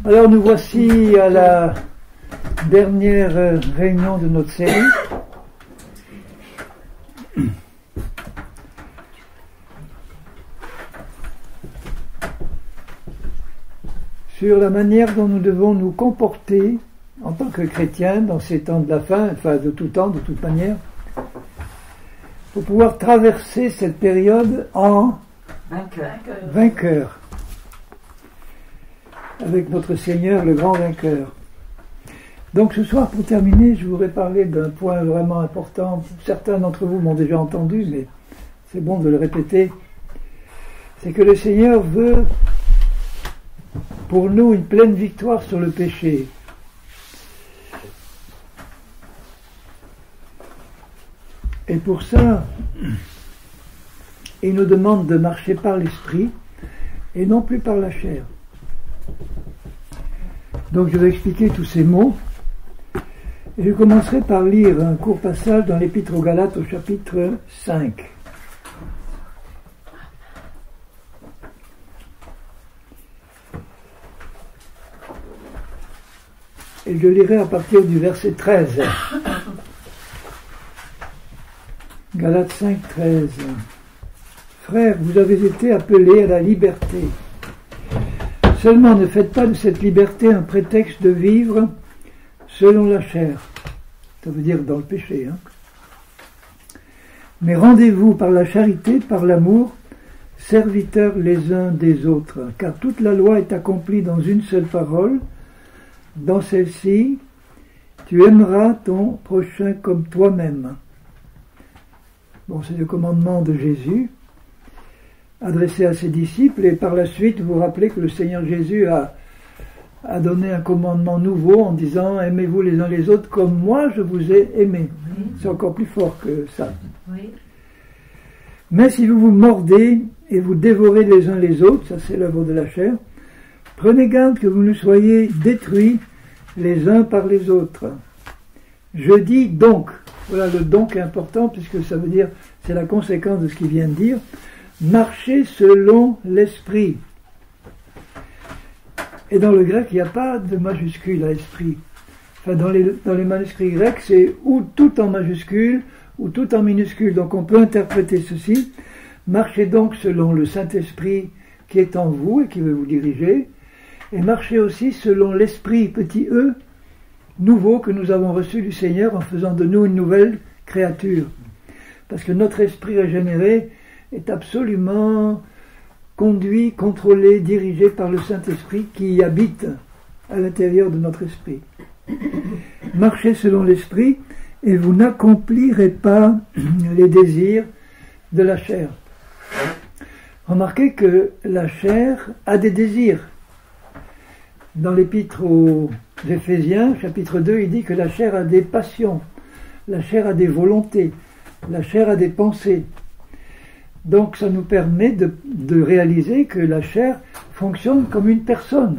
Alors nous voici à la dernière réunion de notre série. Sur la manière dont nous devons nous comporter en tant que chrétiens dans ces temps de la fin, enfin de tout temps, de toute manière, pour pouvoir traverser cette période en vainqueur, avec notre Seigneur, le grand vainqueur. Donc ce soir, pour terminer, je voudrais parler d'un point vraiment important. Certains d'entre vous m'ont déjà entendu, mais c'est bon de le répéter. C'est que le Seigneur veut pour nous une pleine victoire sur le péché. Et pour ça, il nous demande de marcher par l'esprit et non plus par la chair. Donc je vais expliquer tous ces mots. Et je commencerai par lire un court passage dans l'Épître aux Galates au chapitre 5. Et je lirai à partir du verset 13. Galates 5, 13. Frères, vous avez été appelés à la liberté. Seulement ne faites pas de cette liberté un prétexte de vivre selon la chair. Ça veut dire dans le péché. Mais rendez-vous par la charité, par l'amour, serviteurs les uns des autres. Car toute la loi est accomplie dans une seule parole. Dans celle-ci, tu aimeras ton prochain comme toi-même. Bon, c'est le commandement de Jésus, adressé à ses disciples, et par la suite, vous vous rappelez que le Seigneur Jésus a donné un commandement nouveau en disant « Aimez-vous les uns les autres comme moi je vous ai aimés. Oui. » C'est encore plus fort que ça. Oui. Mais si vous vous mordez et vous dévorez les uns les autres, ça c'est l'œuvre de la chair, prenez garde que vous ne soyez détruits les uns par les autres. Je dis donc, voilà le donc est important puisque ça veut dire, c'est la conséquence de ce qu'il vient de dire, marchez selon l'esprit. Et dans le grec, il n'y a pas de majuscule à esprit. Enfin, dans les manuscrits grecs, c'est ou tout en majuscule ou tout en minuscule. Donc on peut interpréter ceci. Marchez donc selon le Saint-Esprit qui est en vous et qui veut vous diriger. Et marchez aussi selon l'esprit, petit e, nouveau que nous avons reçu du Seigneur en faisant de nous une nouvelle créature. Parce que notre esprit régénéré est absolument conduit, contrôlé, dirigé par le Saint-Esprit qui habite à l'intérieur de notre esprit. Marchez selon l'esprit et vous n'accomplirez pas les désirs de la chair. Remarquez que la chair a des désirs. Dans l'épître aux Éphésiens, chapitre 2, il dit que la chair a des passions, la chair a des volontés, la chair a des pensées. Donc ça nous permet de réaliser que la chair fonctionne comme une personne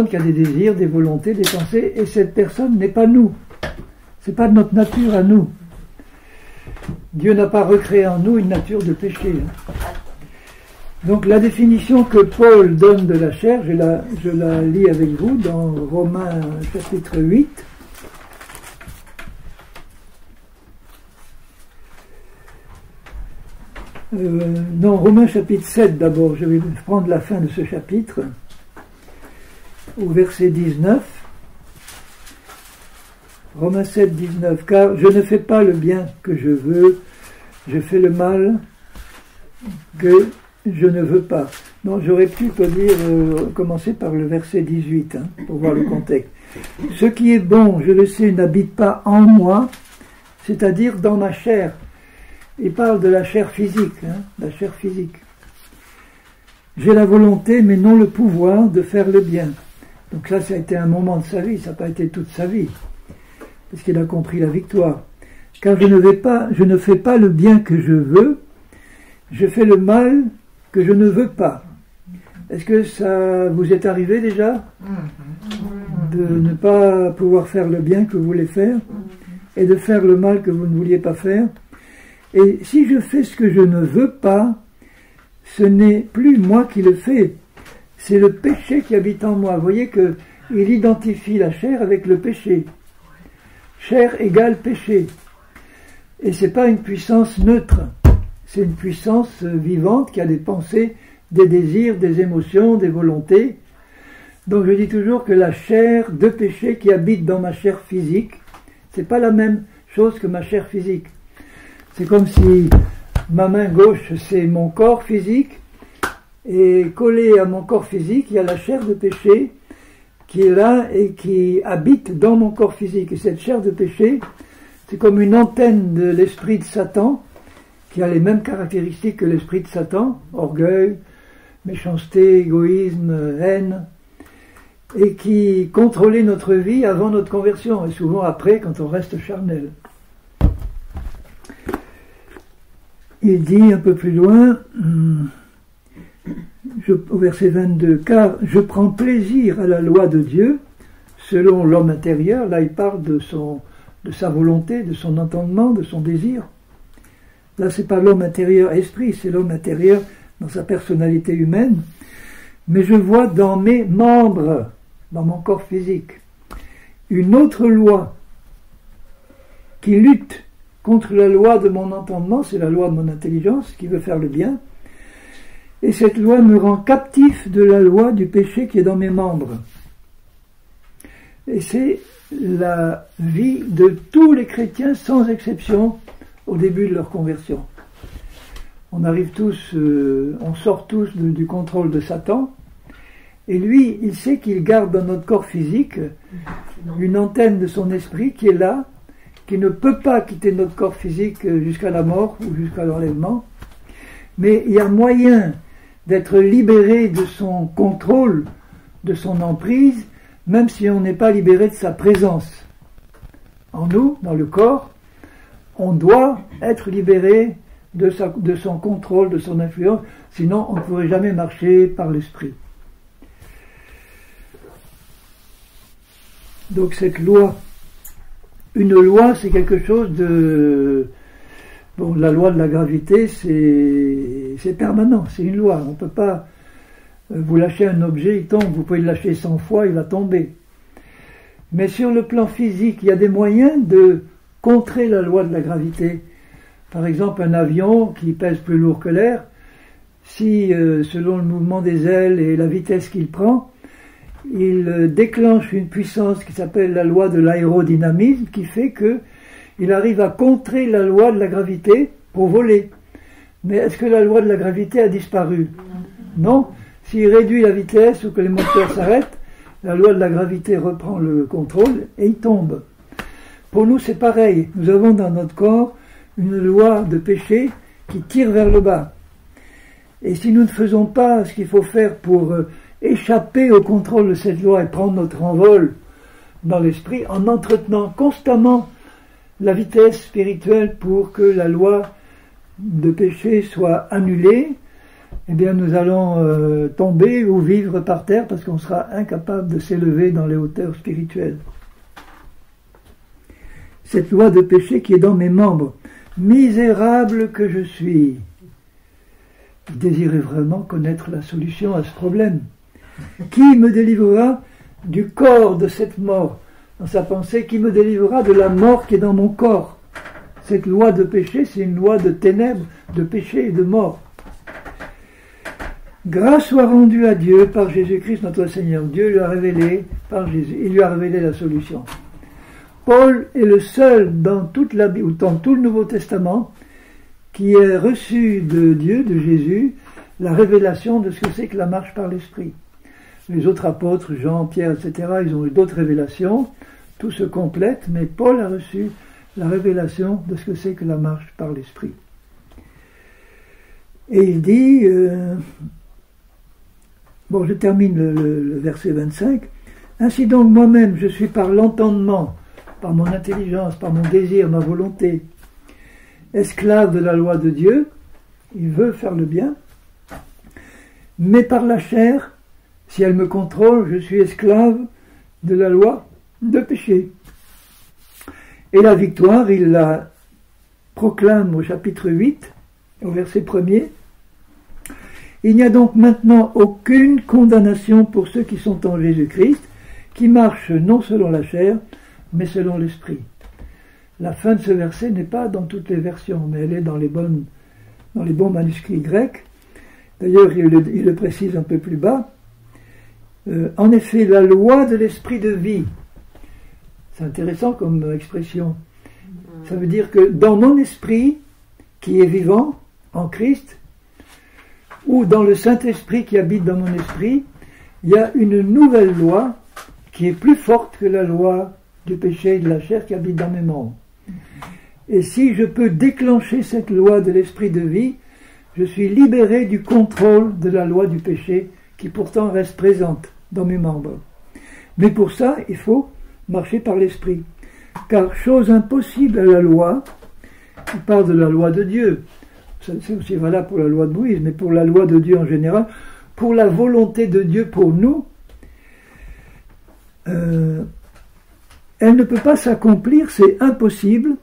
qui a des désirs, des volontés, des pensées, et cette personne n'est pas nous. C'est pas de notre nature à nous. Dieu n'a pas recréé en nous une nature de péché. Donc la définition que Paul donne de la chair, je la lis avec vous dans Romains chapitre 8. Non, Romains chapitre 7 d'abord, je vais prendre la fin de ce chapitre, au verset 19. Romains 7, 19. Car je ne fais pas le bien que je veux, je fais le mal que je ne veux pas. Non, j'aurais pu commencer par le verset 18, pour voir le contexte. Ce qui est bon, je le sais, n'habite pas en moi, c'est-à-dire dans ma chair. Il parle de la chair physique, la chair physique. J'ai la volonté, mais non le pouvoir de faire le bien. Donc ça a été un moment de sa vie, ça n'a pas été toute sa vie, parce qu'il a compris la victoire. Car je ne fais pas le bien que je veux, je fais le mal que je ne veux pas. Est-ce que ça vous est arrivé déjà de ne pas pouvoir faire le bien que vous voulez faire et de faire le mal que vous ne vouliez pas faire? Et si je fais ce que je ne veux pas, ce n'est plus moi qui le fais, c'est le péché qui habite en moi. Vous voyez qu'il identifie la chair avec le péché. Chair égale péché. Et ce n'est pas une puissance neutre. C'est une puissance vivante qui a des pensées, des désirs, des émotions, des volontés. Donc je dis toujours que la chair de péché qui habite dans ma chair physique, c'est pas la même chose que ma chair physique. C'est comme si ma main gauche, c'est mon corps physique, et collé à mon corps physique, il y a la chair de péché qui est là et qui habite dans mon corps physique. Et cette chair de péché, c'est comme une antenne de l'esprit de Satan, qui a les mêmes caractéristiques que l'esprit de Satan, orgueil, méchanceté, égoïsme, haine, et qui contrôlait notre vie avant notre conversion, et souvent après, quand on reste charnel. Il dit un peu plus loin, au verset 22, « Car je prends plaisir à la loi de Dieu, selon l'homme intérieur », là il parle de sa volonté, de son entendement, de son désir. Là c'est pas l'homme intérieur esprit, c'est l'homme intérieur dans sa personnalité humaine, mais je vois dans mes membres, dans mon corps physique, une autre loi qui lutte contre la loi de mon entendement, c'est la loi de mon intelligence qui veut faire le bien, et cette loi me rend captif de la loi du péché qui est dans mes membres. Et c'est la vie de tous les chrétiens sans exception au début de leur conversion. On arrive tous, on sort tous du contrôle de Satan, et lui, il sait qu'il garde dans notre corps physique une antenne de son esprit qui est là, qui ne peut pas quitter notre corps physique jusqu'à la mort ou jusqu'à l'enlèvement, mais il y a moyen d'être libéré de son contrôle, de son emprise, même si on n'est pas libéré de sa présence. En nous, dans le corps, on doit être libéré de son contrôle, de son influence, sinon on ne pourrait jamais marcher par l'esprit. Donc cette loi, une loi c'est quelque chose de... Bon, la loi de la gravité c'est permanent, c'est une loi, on ne peut pas... Vous lâchez un objet, il tombe, vous pouvez le lâcher 100 fois, il va tomber. Mais sur le plan physique, il y a des moyens de contrer la loi de la gravité. Par exemple, un avion qui pèse plus lourd que l'air, si, selon le mouvement des ailes et la vitesse qu'il prend, il déclenche une puissance qui s'appelle la loi de l'aérodynamisme, qui fait qu'il arrive à contrer la loi de la gravité pour voler. Mais est-ce que la loi de la gravité a disparu? Non. S'il réduit la vitesse ou que les moteurs s'arrêtent, la loi de la gravité reprend le contrôle et il tombe. Pour nous, c'est pareil. Nous avons dans notre corps une loi de péché qui tire vers le bas. Et si nous ne faisons pas ce qu'il faut faire pour échapper au contrôle de cette loi et prendre notre envol dans l'esprit, en entretenant constamment la vitesse spirituelle pour que la loi de péché soit annulée, eh bien nous allons tomber ou vivre par terre parce qu'on sera incapable de s'élever dans les hauteurs spirituelles. Cette loi de péché qui est dans mes membres, misérable que je suis. Je désirais vraiment connaître la solution à ce problème. Qui me délivrera du corps de cette mort? Dans sa pensée, qui me délivrera de la mort qui est dans mon corps? Cette loi de péché, c'est une loi de ténèbres, de péché et de mort. Grâce soit rendue à Dieu par Jésus-Christ notre Seigneur. Dieu lui a révélé, par Jésus, il lui a révélé la solution. Paul est le seul dans toute la Bible, ou dans tout le Nouveau Testament, qui ait reçu de Dieu, de Jésus, la révélation de ce que c'est que la marche par l'Esprit. Les autres apôtres, Jean, Pierre, etc., ils ont eu d'autres révélations, tout se complète, mais Paul a reçu la révélation de ce que c'est que la marche par l'Esprit. Et il dit, je termine le verset 25, « Ainsi donc moi-même, je suis par l'entendement, par mon intelligence, par mon désir, ma volonté, esclave de la loi de Dieu, il veut faire le bien, mais par la chair, si elle me contrôle, je suis esclave de la loi de péché. » Et la victoire, il la proclame au chapitre 8, au verset 1er. Il n'y a donc maintenant aucune condamnation pour ceux qui sont en Jésus-Christ, qui marchent non selon la chair, mais selon l'esprit. La fin de ce verset n'est pas dans toutes les versions, mais elle est dans les bons manuscrits grecs. D'ailleurs, il le précise un peu plus bas. En effet, la loi de l'esprit de vie, c'est intéressant comme expression. Ça veut dire que dans mon esprit, qui est vivant, en Christ, ou dans le Saint-Esprit qui habite dans mon esprit, il y a une nouvelle loi qui est plus forte que la loi du péché et de la chair qui habite dans mes membres. Et si je peux déclencher cette loi de l'esprit de vie, je suis libéré du contrôle de la loi du péché qui pourtant reste présente dans mes membres. Mais pour ça, il faut marcher par l'esprit. Car chose impossible à la loi, il parle de la loi de Dieu, c'est aussi valable pour la loi de Moïse, mais pour la loi de Dieu en général, pour la volonté de Dieu pour nous, elle ne peut pas s'accomplir, c'est impossible,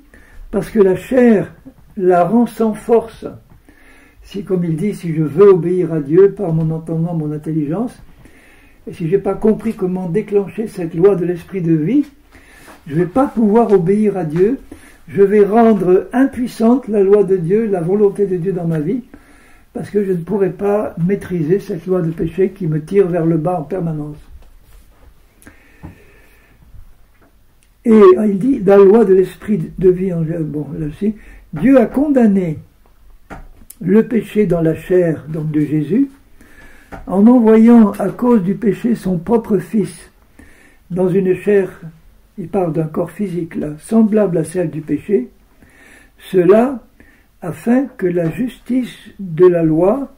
parce que la chair la rend sans force. Si, comme il dit, si je veux obéir à Dieu par mon entendement, mon intelligence, et si je n'ai pas compris comment déclencher cette loi de l'esprit de vie, je ne vais pas pouvoir obéir à Dieu, je vais rendre impuissante la loi de Dieu, la volonté de Dieu dans ma vie, parce que je ne pourrai pas maîtriser cette loi de péché qui me tire vers le bas en permanence. Et il dit, dans la loi de l'esprit de vie, bon, là-dessus, Dieu a condamné le péché dans la chair, donc de Jésus, en envoyant à cause du péché son propre Fils dans une chair, il parle d'un corps physique là, semblable à celle du péché, cela afin que la justice de la loi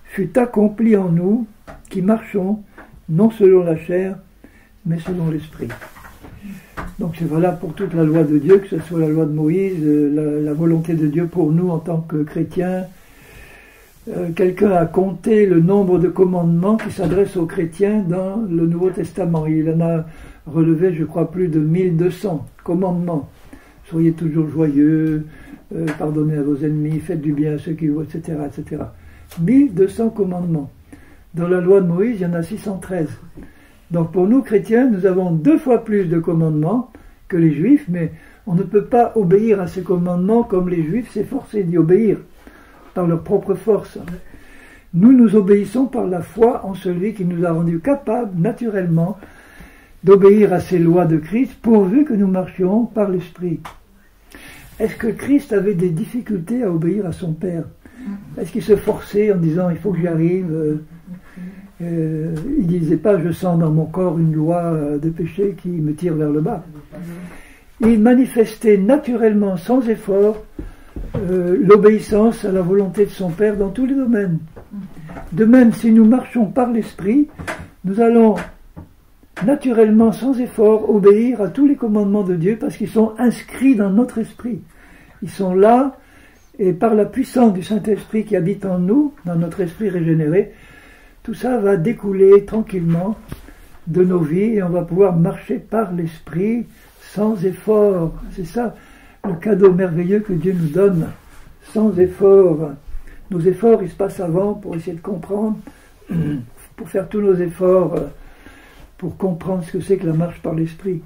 fût accomplie en nous qui marchons non selon la chair mais selon l'esprit. Donc c'est valable pour toute la loi de Dieu, que ce soit la loi de Moïse, la volonté de Dieu pour nous en tant que chrétiens. Quelqu'un a compté le nombre de commandements qui s'adressent aux chrétiens dans le Nouveau Testament. Il en a relevé, je crois, plus de 1200 commandements. Soyez toujours joyeux, pardonnez à vos ennemis, faites du bien à ceux qui vous, etc., etc. 1200 commandements. Dans la loi de Moïse, il y en a 613. Donc pour nous, chrétiens, nous avons 2 fois plus de commandements que les juifs, mais on ne peut pas obéir à ces commandements comme les juifs s'efforçaient d'y obéir, par leur propre force. Nous obéissons par la foi en celui qui nous a rendus capables, naturellement, d'obéir à ces lois de Christ, pourvu que nous marchions par l'Esprit. Est-ce que Christ avait des difficultés à obéir à son Père? Est-ce qu'il se forçait en disant « il faut que j'y arrive » il ne disait pas « je sens dans mon corps une loi de péché qui me tire vers le bas ». Il manifestait naturellement, sans effort, l'obéissance à la volonté de son Père dans tous les domaines. De même, si nous marchons par l'Esprit, nous allons naturellement, sans effort, obéir à tous les commandements de Dieu parce qu'ils sont inscrits dans notre esprit. Ils sont là, et par la puissance du Saint-Esprit qui habite en nous, dans notre esprit régénéré, tout ça va découler tranquillement de nos vies et on va pouvoir marcher par l'Esprit sans effort. C'est ça le cadeau merveilleux que Dieu nous donne, sans effort. Nos efforts, ils se passent avant pour essayer de comprendre, pour faire tous nos efforts, pour comprendre ce que c'est que la marche par l'Esprit.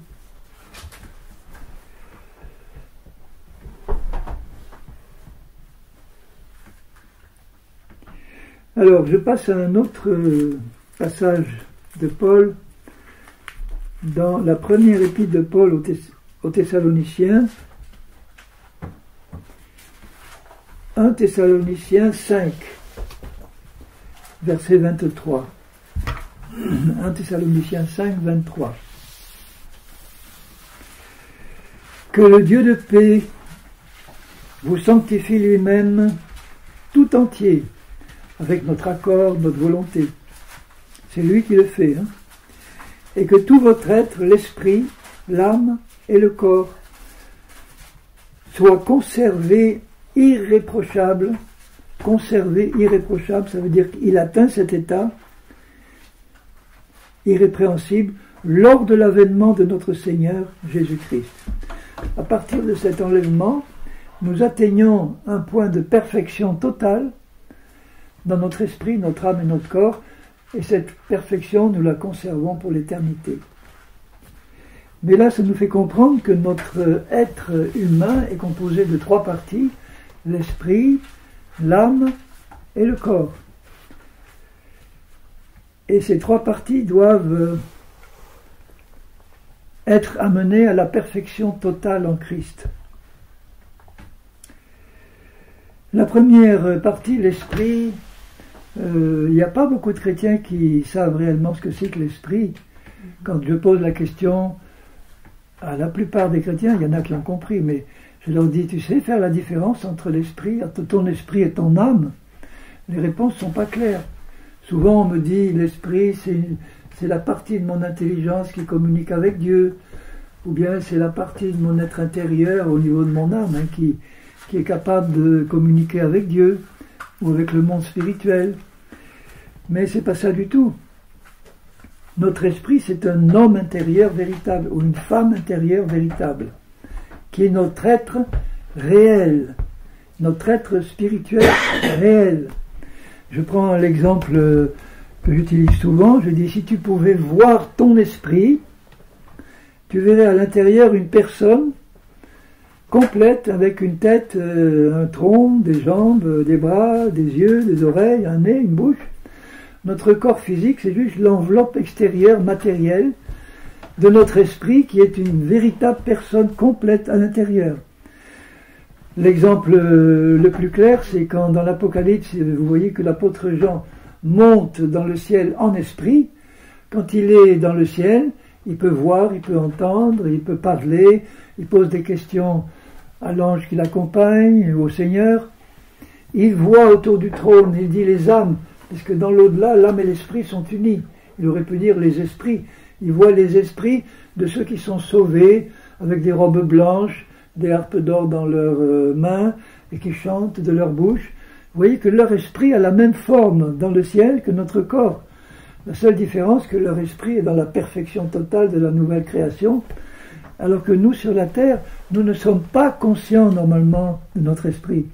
Alors, je passe à un autre passage de Paul, dans la première épître de Paul aux Thessaloniciens, 1 Thessaloniciens 5, verset 23. 1 Thessaloniciens 5, 23. Que le Dieu de paix vous sanctifie lui-même tout entier, avec notre accord, notre volonté. C'est lui qui le fait. Et que tout votre être, l'esprit, l'âme et le corps, soient conservés irréprochables. Conservé, irréprochable, ça veut dire qu'il atteint cet état irrépréhensible lors de l'avènement de notre Seigneur Jésus-Christ. À partir de cet enlèvement, nous atteignons un point de perfection totale. dans notre esprit, notre âme et notre corps, et cette perfection, nous la conservons pour l'éternité. Mais là, ça nous fait comprendre que notre être humain est composé de 3 parties, l'esprit, l'âme et le corps. Et ces 3 parties doivent être amenées à la perfection totale en Christ. La première partie, l'esprit, il n'y a pas beaucoup de chrétiens qui savent réellement ce que c'est que l'esprit. Quand je pose la question à la plupart des chrétiens, il y en a qui ont compris, mais je leur dis, tu sais faire la différence entre l'esprit, entre ton esprit et ton âme? Les réponses ne sont pas claires. Souvent on me dit, l'esprit c'est la partie de mon intelligence qui communique avec Dieu, ou bien c'est la partie de mon être intérieur au niveau de mon âme, qui est capable de communiquer avec Dieu, ou avec le monde spirituel. Mais c'est pas ça du tout. Notre esprit, c'est un homme intérieur véritable, ou une femme intérieure véritable, qui est notre être réel, notre être spirituel réel. Je prends l'exemple que j'utilise souvent, je dis, si tu pouvais voir ton esprit, tu verrais à l'intérieur une personne complète, avec une tête, un tronc, des jambes, des bras, des yeux, des oreilles, un nez, une bouche. Notre corps physique, c'est juste l'enveloppe extérieure matérielle de notre esprit qui est une véritable personne complète à l'intérieur. L'exemple le plus clair, c'est quand dans l'Apocalypse, vous voyez que l'apôtre Jean monte dans le ciel en esprit. Quand il est dans le ciel, il peut voir, il peut entendre, il peut parler, il pose des questions à l'ange qui l'accompagne, au Seigneur. Il voit autour du trône, il dit les âmes, parce que dans l'au-delà, l'âme et l'esprit sont unis. Il aurait pu dire les esprits. Il voit les esprits de ceux qui sont sauvés, avec des robes blanches, des harpes d'or dans leurs mains, et qui chantent de leur bouche. Vous voyez que leur esprit a la même forme dans le ciel que notre corps. La seule différence, c'est que leur esprit est dans la perfection totale de la nouvelle création, alors que nous, sur la terre, nous ne sommes pas conscients normalement de notre esprit.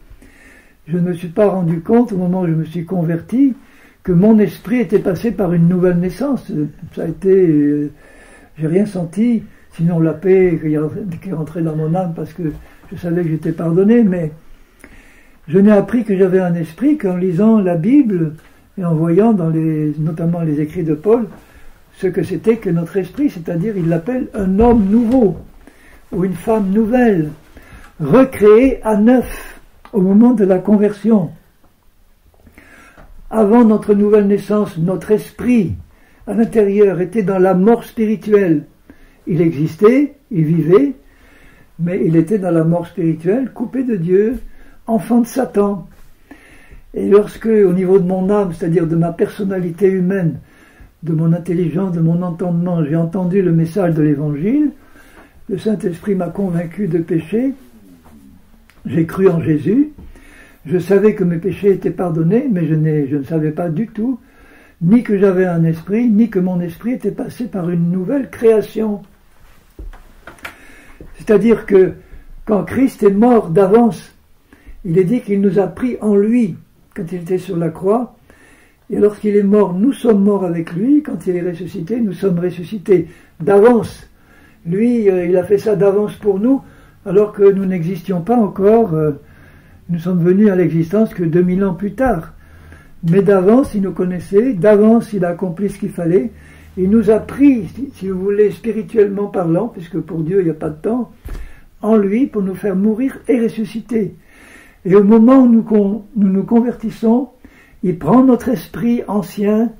Je ne me suis pas rendu compte, au moment où je me suis converti, que mon esprit était passé par une nouvelle naissance. Ça a été... j'ai rien senti, sinon la paix qui est rentrée dans mon âme parce que je savais que j'étais pardonné, mais je n'ai appris que j'avais un esprit qu'en lisant la Bible et en voyant notamment les écrits de Paul, ce que c'était que notre esprit, c'est-à-dire il l'appelle un homme nouveau ou une femme nouvelle, recréée à neuf au moment de la conversion. Avant notre nouvelle naissance, notre esprit à l'intérieur était dans la mort spirituelle. Il existait, il vivait, mais il était dans la mort spirituelle, coupé de Dieu, enfant de Satan. Et lorsque, au niveau de mon âme, c'est-à-dire de ma personnalité humaine, de mon intelligence, de mon entendement, j'ai entendu le message de l'Évangile, le Saint-Esprit m'a convaincu de péché, j'ai cru en Jésus, je savais que mes péchés étaient pardonnés, mais je ne savais pas du tout, ni que j'avais un esprit, ni que mon esprit était passé par une nouvelle création. C'est-à-dire que quand Christ est mort d'avance, il est dit qu'il nous a pris en lui quand il était sur la croix, et lorsqu'il est mort, nous sommes morts avec lui, quand il est ressuscité, nous sommes ressuscités d'avance. Lui, il a fait ça d'avance pour nous, alors que nous n'existions pas encore, nous sommes venus à l'existence que 2000 ans plus tard. Mais d'avance, il nous connaissait, d'avance, il a accompli ce qu'il fallait, il nous a pris, si vous voulez, spirituellement parlant, puisque pour Dieu il n'y a pas de temps, en lui pour nous faire mourir et ressusciter. Et au moment où nous nous convertissons, il prend notre esprit ancien,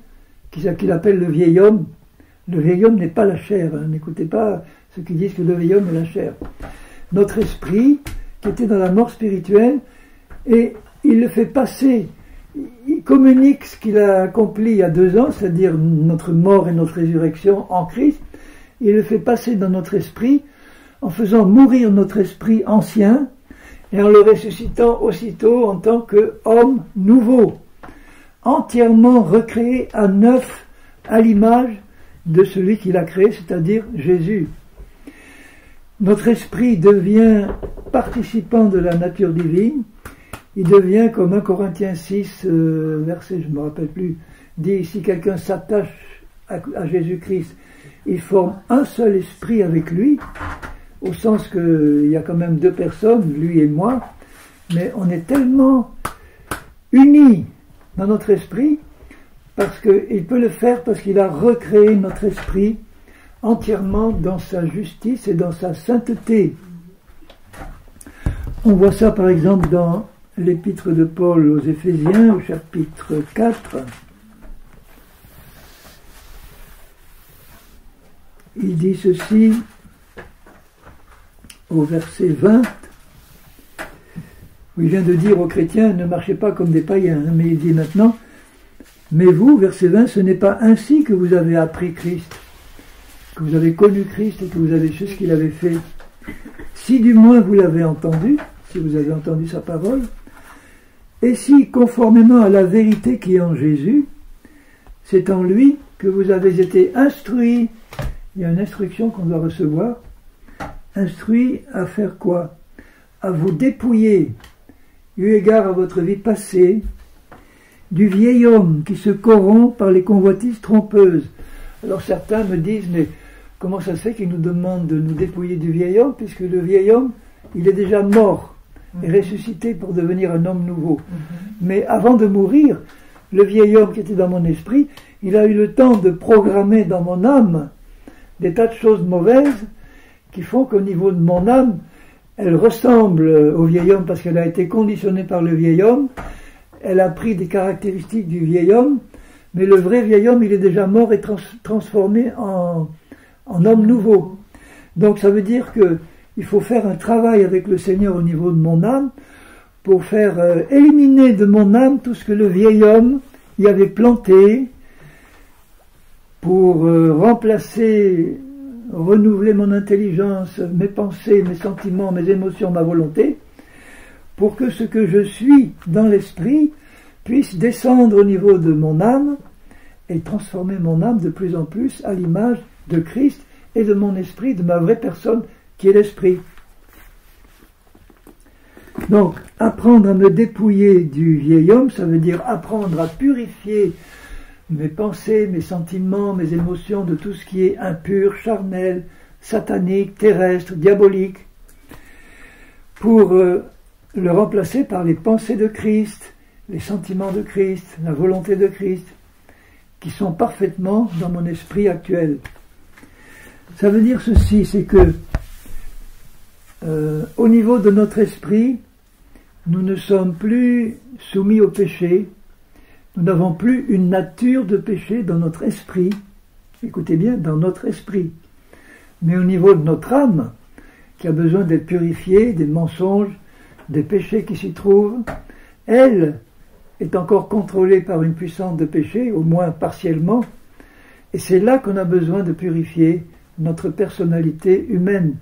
qu'il appelle le vieil homme. Le vieil homme n'est pas la chair, n'écoutez pas ceux qui disent que le vieil homme est la chair. Notre esprit, qui était dans la mort spirituelle, et il le fait passer, il communique ce qu'il a accompli il y a 2 ans, c'est-à-dire notre mort et notre résurrection en Christ, il le fait passer dans notre esprit, en faisant mourir notre esprit ancien, et en le ressuscitant aussitôt en tant qu'homme nouveau, entièrement recréé à neuf, à l'image de celui qui l'a créé, c'est-à-dire Jésus. Notre esprit devient participant de la nature divine, il devient comme 1 Corinthiens 6, verset, je ne me rappelle plus, dit, si quelqu'un s'attache à Jésus-Christ, il forme un seul esprit avec lui, au sens qu'il y a quand même 2 personnes, lui et moi, mais on est tellement unis dans notre esprit, parce qu'il peut le faire, parce qu'il a recréé notre esprit entièrement dans sa justice et dans sa sainteté. On voit ça par exemple dans l'épître de Paul aux Éphésiens, au chapitre 4. Il dit ceci au verset 20, où il vient de dire aux chrétiens, ne marchez pas comme des païens, mais il dit maintenant, mais vous, verset 20, ce n'est pas ainsi que vous avez appris Christ, que vous avez connu Christ et que vous avez su ce qu'il avait fait. Si du moins vous l'avez entendu, si vous avez entendu sa parole, et si, conformément à la vérité qui est en Jésus, c'est en lui que vous avez été instruits. Il y a une instruction qu'on doit recevoir. Instruits à faire quoi? À vous dépouiller, eu égard à votre vie passée, du vieil homme qui se corrompt par les convoitises trompeuses. Alors certains me disent, mais comment ça se fait qu'il nous demande de nous dépouiller du vieil homme, puisque le vieil homme, il est déjà mort et ressuscité pour devenir un homme nouveau. Mais avant de mourir, le vieil homme qui était dans mon esprit, il a eu le temps de programmer dans mon âme des tas de choses mauvaises qui font qu'au niveau de mon âme, elle ressemble au vieil homme parce qu'elle a été conditionnée par le vieil homme, elle a pris des caractéristiques du vieil homme, mais le vrai vieil homme, il est déjà mort et transformé en homme nouveau. Donc ça veut dire que il faut faire un travail avec le Seigneur au niveau de mon âme pour faire éliminer de mon âme tout ce que le vieil homme y avait planté, pour remplacer, renouveler mon intelligence, mes pensées, mes sentiments, mes émotions, ma volonté, pour que ce que je suis dans l'esprit puisse descendre au niveau de mon âme et transformer mon âme de plus en plus à l'image de Christ et de mon esprit, de ma vraie personne qui est l'esprit. Donc, apprendre à me dépouiller du vieil homme, ça veut dire apprendre à purifier mes pensées, mes sentiments, mes émotions de tout ce qui est impur, charnel, satanique, terrestre, diabolique, pour le remplacer par les pensées de Christ, les sentiments de Christ, la volonté de Christ, qui sont parfaitement dans mon esprit actuel. Ça veut dire ceci, c'est que au niveau de notre esprit, nous ne sommes plus soumis au péché, nous n'avons plus une nature de péché dans notre esprit, écoutez bien, dans notre esprit, mais au niveau de notre âme, qui a besoin d'être purifiée, des mensonges, des péchés qui s'y trouvent, elle est encore contrôlée par une puissance de péché, au moins partiellement, et c'est là qu'on a besoin de purifier notre personnalité humaine.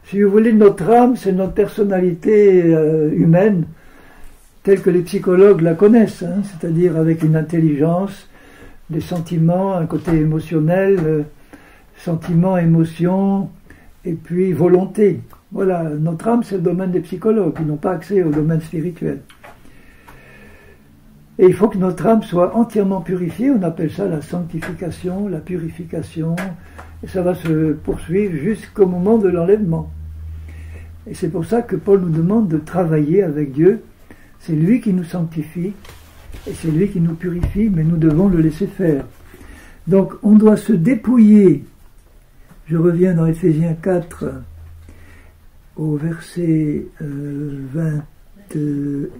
Si vous voulez, notre âme, c'est notre personnalité humaine, telle que les psychologues la connaissent, hein, c'est-à-dire avec une intelligence, des sentiments, un côté émotionnel, sentiments, émotions, et puis volonté. Voilà, notre âme, c'est le domaine des psychologues, qui n'ont pas accès au domaine spirituel. Et il faut que notre âme soit entièrement purifiée, on appelle ça la sanctification, la purification, et ça va se poursuivre jusqu'au moment de l'enlèvement. Et c'est pour ça que Paul nous demande de travailler avec Dieu. C'est lui qui nous sanctifie, et c'est lui qui nous purifie, mais nous devons le laisser faire. Donc on doit se dépouiller. Je reviens dans Éphésiens 4, au verset 22.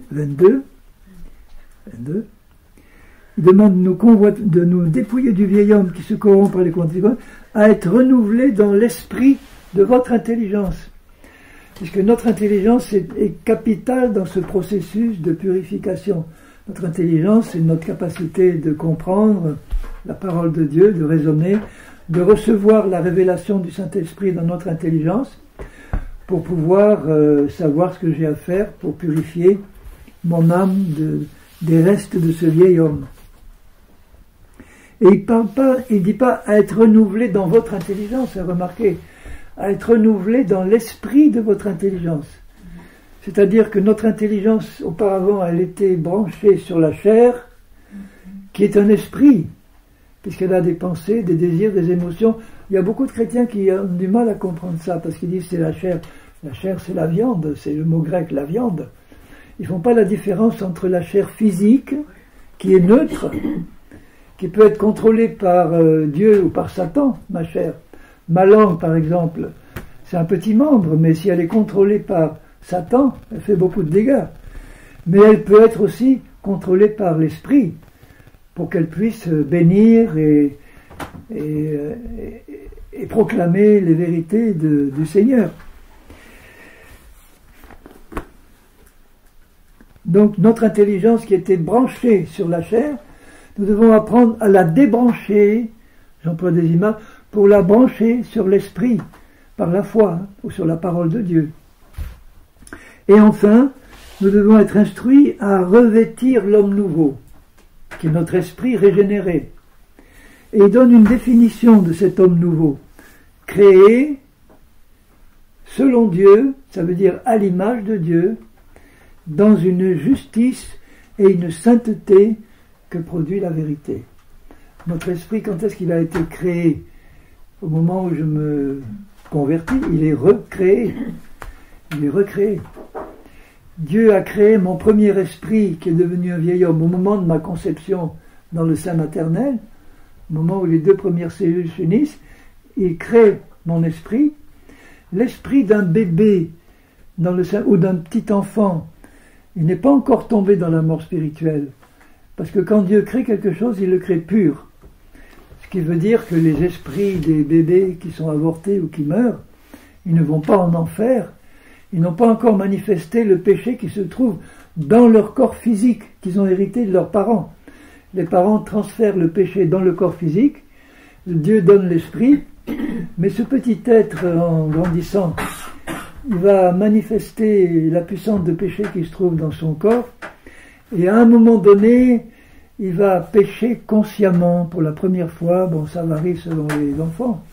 Il demande de nous dépouiller du vieil homme qui se corrompt par les convoitises, à être renouvelé dans l'esprit de votre intelligence. Puisque notre intelligence est capitale dans ce processus de purification. Notre intelligence, c'est notre capacité de comprendre la parole de Dieu, de raisonner, de recevoir la révélation du Saint-Esprit dans notre intelligence, pour pouvoir savoir ce que j'ai à faire pour purifier mon âme des restes de ce vieil homme. Et il ne dit pas à être renouvelé dans votre intelligence, remarquez, à être renouvelé dans l'esprit de votre intelligence. C'est-à-dire que notre intelligence, auparavant, elle était branchée sur la chair, qui est un esprit, puisqu'elle a des pensées, des désirs, des émotions. Il y a beaucoup de chrétiens qui ont du mal à comprendre ça, parce qu'ils disent c'est la chair. La chair, c'est la viande, c'est le mot grec, la viande. Ils ne font pas la différence entre la chair physique, qui est neutre, qui peut être contrôlée par Dieu ou par Satan, ma chair. Ma langue, par exemple, c'est un petit membre, mais si elle est contrôlée par Satan, elle fait beaucoup de dégâts. Mais elle peut être aussi contrôlée par l'esprit, pour qu'elle puisse bénir et proclamer les vérités du Seigneur. Donc notre intelligence qui était branchée sur la chair, nous devons apprendre à la débrancher, j'emploie des images, pour la brancher sur l'esprit, par la foi, ou sur la parole de Dieu. Et enfin, nous devons être instruits à revêtir l'homme nouveau, qui est notre esprit régénéré. Et il donne une définition de cet homme nouveau. Créé selon Dieu, ça veut dire à l'image de Dieu, dans une justice et une sainteté que produit la vérité. Notre esprit, quand est-ce qu'il a été créé? Au moment où je me convertis, il est recréé. Il est recréé. Dieu a créé mon premier esprit qui est devenu un vieil homme au moment de ma conception dans le sein maternel, au moment où les deux premières cellules s'unissent. Il crée mon esprit. L'esprit d'un bébé dans le sein, ou d'un petit enfant, il n'est pas encore tombé dans la mort spirituelle. Parce que quand Dieu crée quelque chose, il le crée pur. Ce qui veut dire que les esprits des bébés qui sont avortés ou qui meurent, ils ne vont pas en enfer. Ils n'ont pas encore manifesté le péché qui se trouve dans leur corps physique, qu'ils ont hérité de leurs parents. Les parents transfèrent le péché dans le corps physique, Dieu donne l'esprit, mais ce petit être, en grandissant, il va manifester la puissance de péché qui se trouve dans son corps, et à un moment donné, il va pécher consciemment pour la première fois. Bon, ça varie selon les enfants.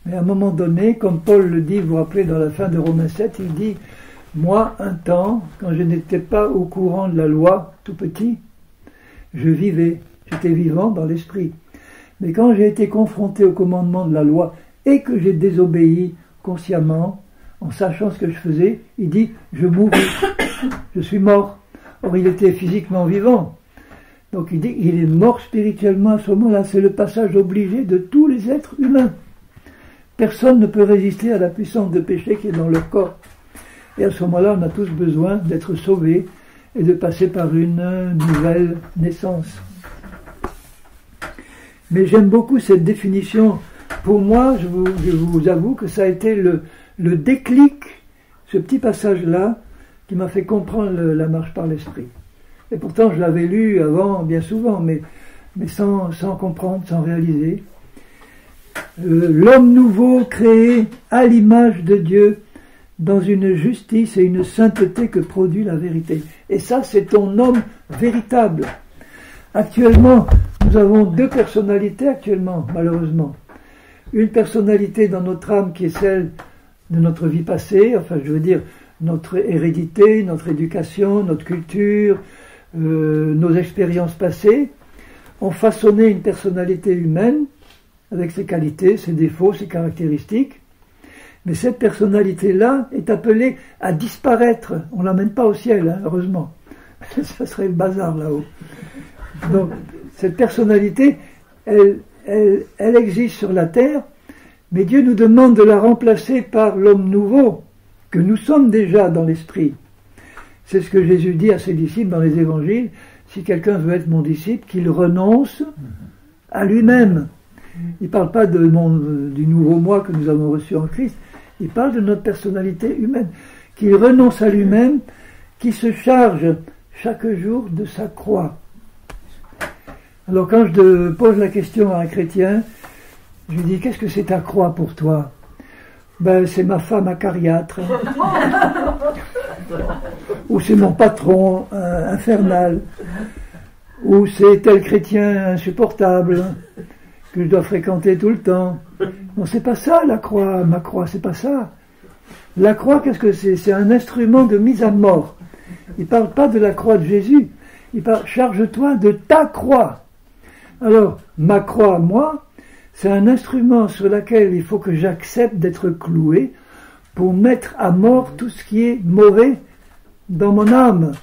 Mais à un moment donné, comme Paul le dit, vous vous rappelez dans la fin de Romains 7, il dit « Moi, un temps, quand je n'étais pas au courant de la loi, tout petit, je vivais, j'étais vivant dans l'esprit. Mais quand j'ai été confronté au commandement de la loi et que j'ai désobéi consciemment, en sachant ce que je faisais, il dit « Je mourrai, je suis mort ». Or, il était physiquement vivant. Donc il dit « Il est mort spirituellement à ce moment-là ». C'est le passage obligé de tous les êtres humains. Personne ne peut résister à la puissance de péché qui est dans leur corps. Et à ce moment-là, on a tous besoin d'être sauvés et de passer par une nouvelle naissance. Mais j'aime beaucoup cette définition. Pour moi, je vous avoue que ça a été le déclic, ce petit passage-là, qui m'a fait comprendre la marche par l'esprit. Et pourtant, je l'avais lu avant, bien souvent, mais sans comprendre, sans réaliser. L'homme nouveau créé à l'image de Dieu dans une justice et une sainteté que produit la vérité. Et ça, c'est ton homme véritable. Actuellement, nous avons deux personnalités actuellement, malheureusement. Une personnalité dans notre âme qui est celle de notre vie passée, enfin je veux dire notre hérédité, notre éducation, notre culture, nos expériences passées, ont façonné une personnalité humaine avec ses qualités, ses défauts, ses caractéristiques. Mais cette personnalité-là est appelée à disparaître. On ne l'amène pas au ciel, hein, heureusement. Ça serait le bazar là-haut. Donc, cette personnalité, elle existe sur la terre, mais Dieu nous demande de la remplacer par l'homme nouveau, que nous sommes déjà dans l'esprit. C'est ce que Jésus dit à ses disciples dans les évangiles. Si quelqu'un veut être mon disciple, qu'il renonce à lui-même. Il ne parle pas du nouveau moi que nous avons reçu en Christ. Il parle de notre personnalité humaine. Qu'il renonce à lui-même, qui se charge chaque jour de sa croix. Alors quand je pose la question à un chrétien, je lui dis, qu'est-ce que c'est ta croix pour toi? Ben, c'est ma femme acariâtre. Ou c'est mon patron infernal. Ou c'est tel chrétien insupportable que je dois fréquenter tout le temps. Non, c'est pas ça la croix, ma croix, c'est pas ça. La croix, qu'est-ce que c'est? C'est un instrument de mise à mort. Il ne parle pas de la croix de Jésus. Il parle, charge-toi de ta croix. Alors, ma croix, moi, c'est un instrument sur lequel il faut que j'accepte d'être cloué pour mettre à mort tout ce qui est mauvais dans mon âme,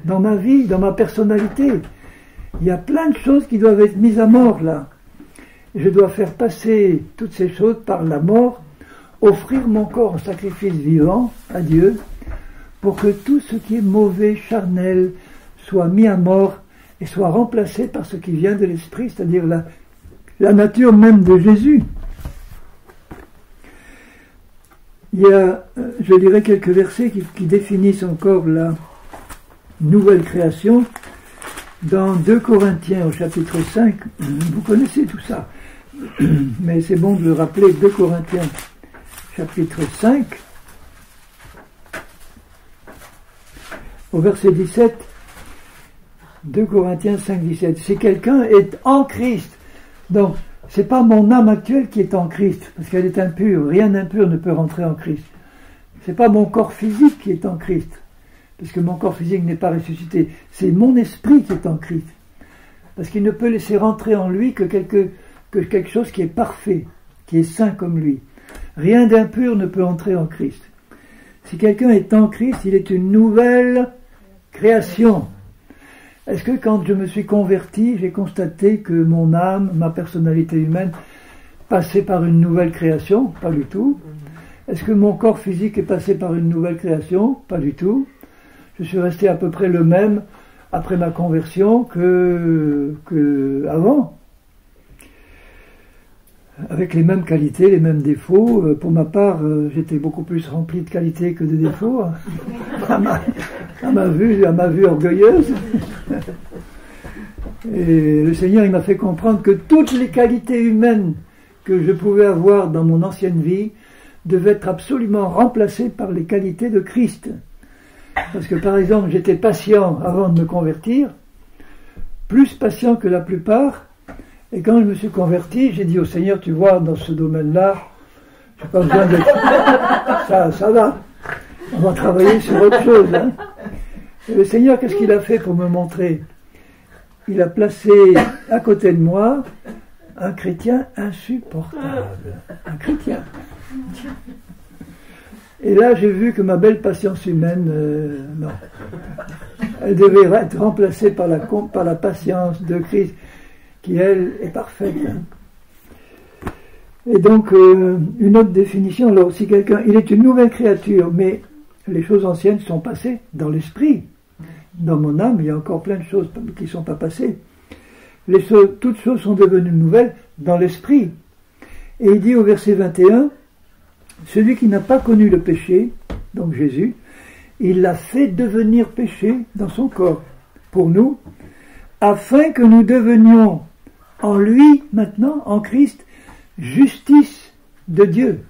dans ma vie, dans ma personnalité. Il y a plein de choses qui doivent être mises à mort là. Je dois faire passer toutes ces choses par la mort, offrir mon corps en sacrifice vivant à Dieu, pour que tout ce qui est mauvais, charnel, soit mis à mort et soit remplacé par ce qui vient de l'Esprit, c'est-à-dire la nature même de Jésus. Il y a, je lirai quelques versets qui définissent encore la nouvelle création. Dans 2 Corinthiens au chapitre 5, vous connaissez tout ça, mais c'est bon de le rappeler, 2 Corinthiens chapitre 5, au verset 17, 2 Corinthiens 5, 17, si quelqu'un est en Christ, donc c'est pas mon âme actuelle qui est en Christ, parce qu'elle est impure, rien d'impur ne peut rentrer en Christ, c'est pas mon corps physique qui est en Christ, parce que mon corps physique n'est pas ressuscité, c'est mon esprit qui est en Christ, parce qu'il ne peut laisser rentrer en lui que quelque chose qui est parfait, qui est saint comme lui. Rien d'impur ne peut entrer en Christ. Si quelqu'un est en Christ, il est une nouvelle création. Est-ce que quand je me suis converti, j'ai constaté que mon âme, ma personnalité humaine, passait par une nouvelle création? Pas du tout. Est-ce que mon corps physique est passé par une nouvelle création? Pas du tout. Je suis resté à peu près le même après ma conversion que avant, avec les mêmes qualités, les mêmes défauts. Pour ma part, j'étais beaucoup plus rempli de qualités que de défauts, à ma vue orgueilleuse. Et le Seigneur, il m'a fait comprendre que toutes les qualités humaines que je pouvais avoir dans mon ancienne vie devaient être absolument remplacées par les qualités de Christ. Parce que par exemple, j'étais patient avant de me convertir, plus patient que la plupart, et quand je me suis converti, j'ai dit au Seigneur, tu vois, dans ce domaine-là, j'ai pas besoin d'être... Ça va, on va travailler sur autre chose. Hein. Et le Seigneur, qu'est-ce qu'il a fait pour me montrer? Il a placé à côté de moi un chrétien insupportable. Un chrétien. Et là, j'ai vu que ma belle patience humaine, non. Elle devait être remplacée par la patience de Christ, qui, elle, est parfaite. Et donc, une autre définition, alors, si quelqu'un, il est une nouvelle créature, mais les choses anciennes sont passées dans l'esprit. Dans mon âme, il y a encore plein de choses qui ne sont pas passées. Toutes choses sont devenues nouvelles dans l'esprit. Et il dit au verset 21, celui qui n'a pas connu le péché, donc Jésus, il l'a fait devenir péché dans son corps, pour nous, afin que nous devenions en lui, maintenant, en Christ, justice de Dieu.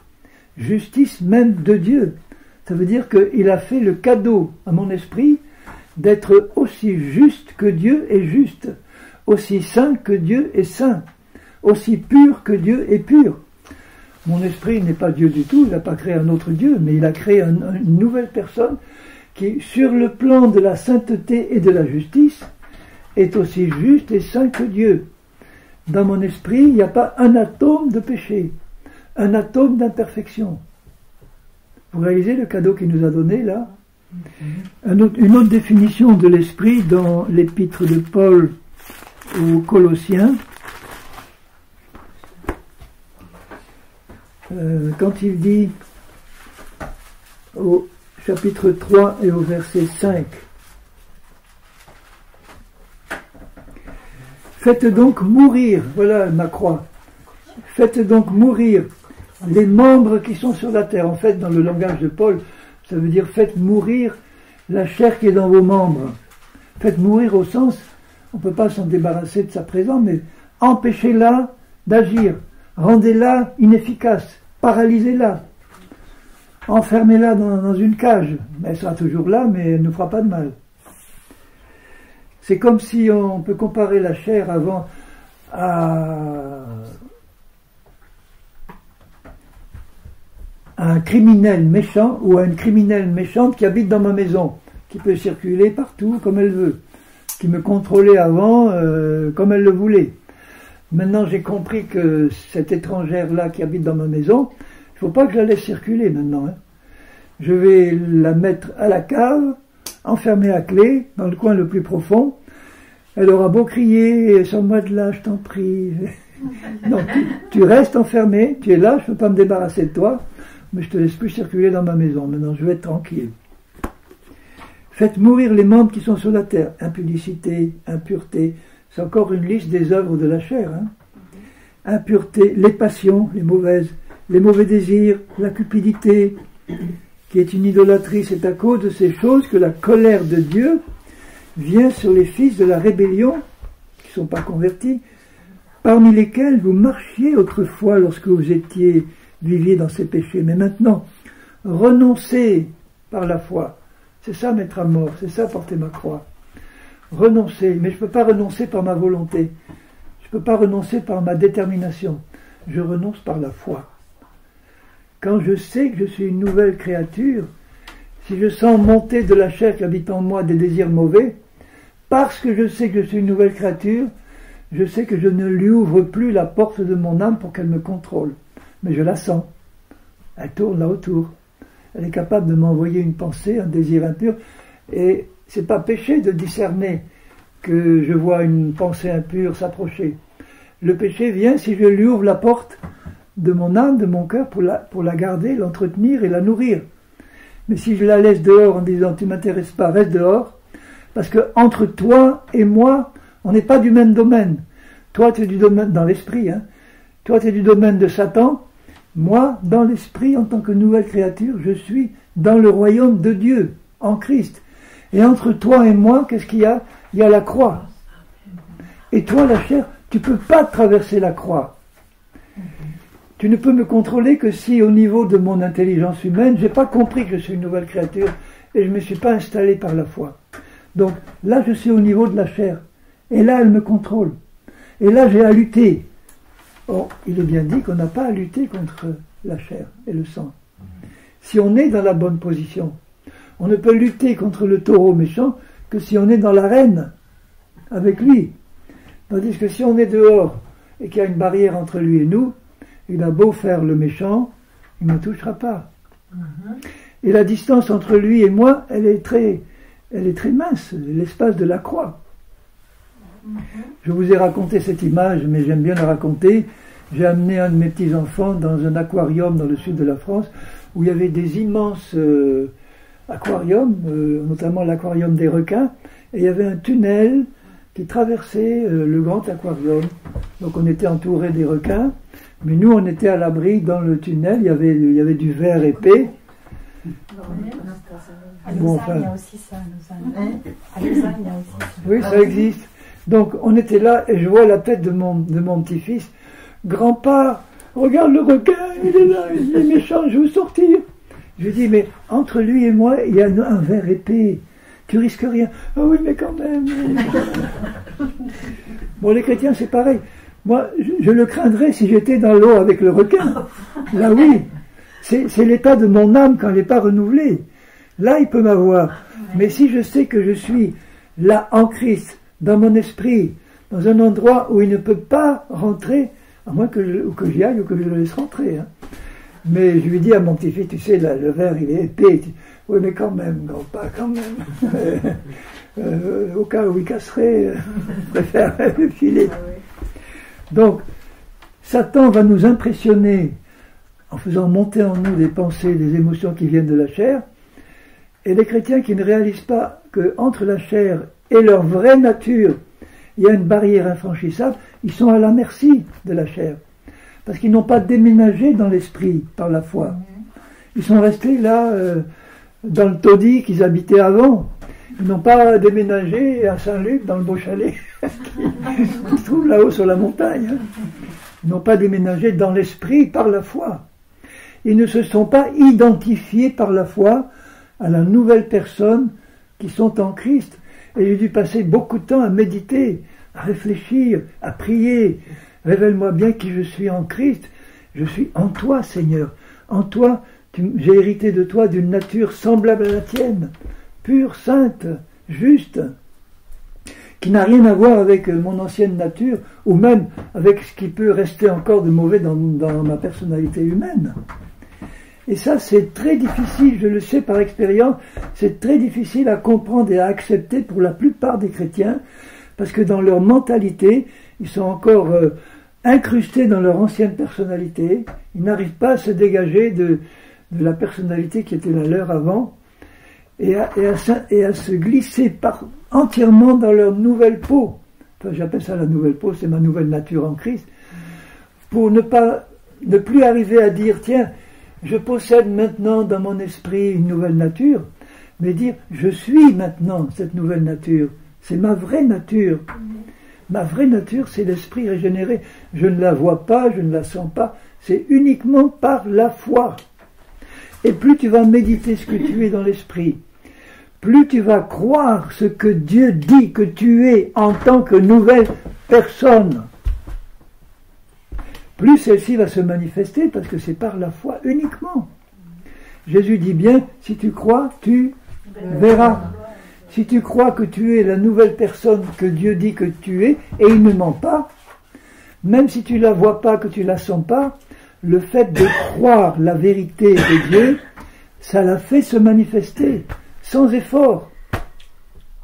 Justice même de Dieu. Ça veut dire qu'il a fait le cadeau à mon esprit d'être aussi juste que Dieu est juste, aussi saint que Dieu est saint, aussi pur que Dieu est pur. Mon esprit n'est pas Dieu du tout, il n'a pas créé un autre Dieu, mais il a créé une nouvelle personne qui, sur le plan de la sainteté et de la justice, est aussi juste et saint que Dieu. Dans mon esprit, il n'y a pas un atome de péché, un atome d'imperfection. Vous réalisez le cadeau qu'il nous a donné là? Une autre définition de l'esprit dans l'épître de Paul aux Colossiens, quand il dit au chapitre 3 et au verset 5, faites donc mourir, voilà ma croix, faites donc mourir les membres qui sont sur la terre. En fait, dans le langage de Paul, ça veut dire faites mourir la chair qui est dans vos membres. Faites mourir au sens, on ne peut pas s'en débarrasser de sa présence, mais empêchez-la d'agir, rendez-la inefficace, paralysez-la, enfermez-la dans une cage. Elle sera toujours là, mais elle ne fera pas de mal. C'est comme si on peut comparer la chair avant à un criminel méchant ou à une criminelle méchante qui habite dans ma maison, qui peut circuler partout comme elle veut, qui me contrôlait avant comme elle le voulait. Maintenant j'ai compris que cette étrangère-là qui habite dans ma maison, il ne faut pas que je la laisse circuler maintenant. Hein. Je vais la mettre à la cave, enfermée à clé, dans le coin le plus profond. Elle aura beau crier, sors-moi de là, je t'en prie. Non, tu restes enfermé, tu es là, je ne peux pas me débarrasser de toi, mais je te laisse plus circuler dans ma maison. Maintenant, je vais être tranquille. Faites mourir les membres qui sont sur la terre. Impudicité, impureté, c'est encore une liste des œuvres de la chair. Hein. Impureté, les passions, les mauvaises, les mauvais désirs, la cupidité, qui est une idolâtrie. C'est à cause de ces choses que la colère de Dieu vient sur les fils de la rébellion, qui ne sont pas convertis, parmi lesquels vous marchiez autrefois lorsque vous viviez dans ces péchés. Mais maintenant, renoncez par la foi. C'est ça mettre à mort, c'est ça porter ma croix. Renoncer, mais je ne peux pas renoncer par ma volonté. Je ne peux pas renoncer par ma détermination. Je renonce par la foi. Quand je sais que je suis une nouvelle créature, si je sens monter de la chair qui habite en moi des désirs mauvais, parce que je sais que je suis une nouvelle créature, je sais que je ne lui ouvre plus la porte de mon âme pour qu'elle me contrôle. Mais je la sens. Elle tourne là autour. Elle est capable de m'envoyer une pensée, un désir impur. Et c'est pas péché de discerner que je vois une pensée impure s'approcher. Le péché vient si je lui ouvre la porte de mon âme, de mon cœur, pour la garder, l'entretenir et la nourrir. Mais si je la laisse dehors en disant tu m'intéresses pas, reste dehors, parce que entre toi et moi, on n'est pas du même domaine. Toi tu es du domaine dans l'esprit, hein. Toi tu es du domaine de Satan, moi dans l'esprit en tant que nouvelle créature, je suis dans le royaume de Dieu, en Christ. Et entre toi et moi, qu'est-ce qu'il y a? Il y a la croix. Et toi la chair, tu ne peux pas traverser la croix. Tu ne peux me contrôler que si au niveau de mon intelligence humaine, je n'ai pas compris que je suis une nouvelle créature et je ne me suis pas installé par la foi. Donc là je suis au niveau de la chair. Et là elle me contrôle. Et là j'ai à lutter. Or, il est bien dit qu'on n'a pas à lutter contre la chair et le sang. Si on est dans la bonne position, on ne peut lutter contre le taureau méchant que si on est dans l'arène avec lui. Tandis que si on est dehors et qu'il y a une barrière entre lui et nous, il a beau faire le méchant, il ne me touchera pas. Et la distance entre lui et moi, elle est très mince, l'espace de la croix. Je vous ai raconté cette image, mais j'aime bien la raconter. J'ai amené un de mes petits-enfants dans un aquarium dans le sud de la France, où il y avait des immenses aquariums, notamment l'aquarium des requins, et il y avait un tunnel qui traversait le grand aquarium. Donc on était entouré des requins, mais nous on était à l'abri dans le tunnel, il y avait du verre épais. À Lausanne, il y a aussi ça. À Lausanne, il y a aussi ça. Oui, ça existe. Donc on était là et je vois la tête de mon petit-fils. Grand-père, regarde le requin, il est là, il est méchant, je veux sortir. Je lui dis, mais entre lui et moi, il y a un verre épais. Tu risques rien. Ah oui, mais quand même. Bon, les chrétiens, c'est pareil. Moi, je le craindrais si j'étais dans l'eau avec le requin. Là, oui. C'est l'état de mon âme quand elle n'est pas renouvelée. Là, il peut m'avoir. Mais si je sais que je suis là en Christ, dans mon esprit, dans un endroit où il ne peut pas rentrer, à moins que j'y aille ou que je le laisse rentrer. Hein. Mais je lui dis à mon petit-fils, tu sais, là, le verre, il est épais. Oui, mais quand même, grand-père, quand même. Au cas où il casserait, je préfère le filer. Donc, Satan va nous impressionner en faisant monter en nous des pensées, des émotions qui viennent de la chair. Et les chrétiens qui ne réalisent pas qu'entre la chair et leur vraie nature, il y a une barrière infranchissable, ils sont à la merci de la chair. Parce qu'ils n'ont pas déménagé dans l'esprit par la foi. Ils sont restés là, dans le taudis qu'ils habitaient avant. Ils n'ont pas déménagé à Saint-Luc, dans le beau chalet, qui se trouve là-haut sur la montagne. Ils n'ont pas déménagé dans l'esprit par la foi. Ils ne se sont pas identifiés par la foi à la nouvelle personne qui sont en Christ. Et j'ai dû passer beaucoup de temps à méditer, à réfléchir, à prier. Révèle-moi bien qui je suis en Christ. Je suis en toi, Seigneur. En toi, j'ai hérité de toi d'une nature semblable à la tienne, pure, sainte, juste, qui n'a rien à voir avec mon ancienne nature, ou même avec ce qui peut rester encore de mauvais dans ma personnalité humaine. Et ça, c'est très difficile, je le sais par expérience, c'est très difficile à comprendre et à accepter pour la plupart des chrétiens, parce que dans leur mentalité, ils sont encore incrustés dans leur ancienne personnalité, ils n'arrivent pas à se dégager de la personnalité qui était la leur avant, et à se glisser entièrement dans leur nouvelle peau. Enfin, j'appelle ça la nouvelle peau, c'est ma nouvelle nature en Christ, pour ne plus arriver à dire, tiens, je possède maintenant dans mon esprit une nouvelle nature, mais dire, je suis maintenant cette nouvelle nature, c'est ma vraie nature. Ma vraie nature, c'est l'esprit régénéré. Je ne la vois pas, je ne la sens pas, c'est uniquement par la foi. Et plus tu vas méditer ce que tu es dans l'esprit, plus tu vas croire ce que Dieu dit que tu es en tant que nouvelle personne, plus celle-ci va se manifester, parce que c'est par la foi uniquement. Jésus dit bien, si tu crois, tu verras. Si tu crois que tu es la nouvelle personne que Dieu dit que tu es, et il ne ment pas, même si tu ne la vois pas, que tu ne la sens pas, le fait de croire la vérité de Dieu, ça la fait se manifester, sans effort.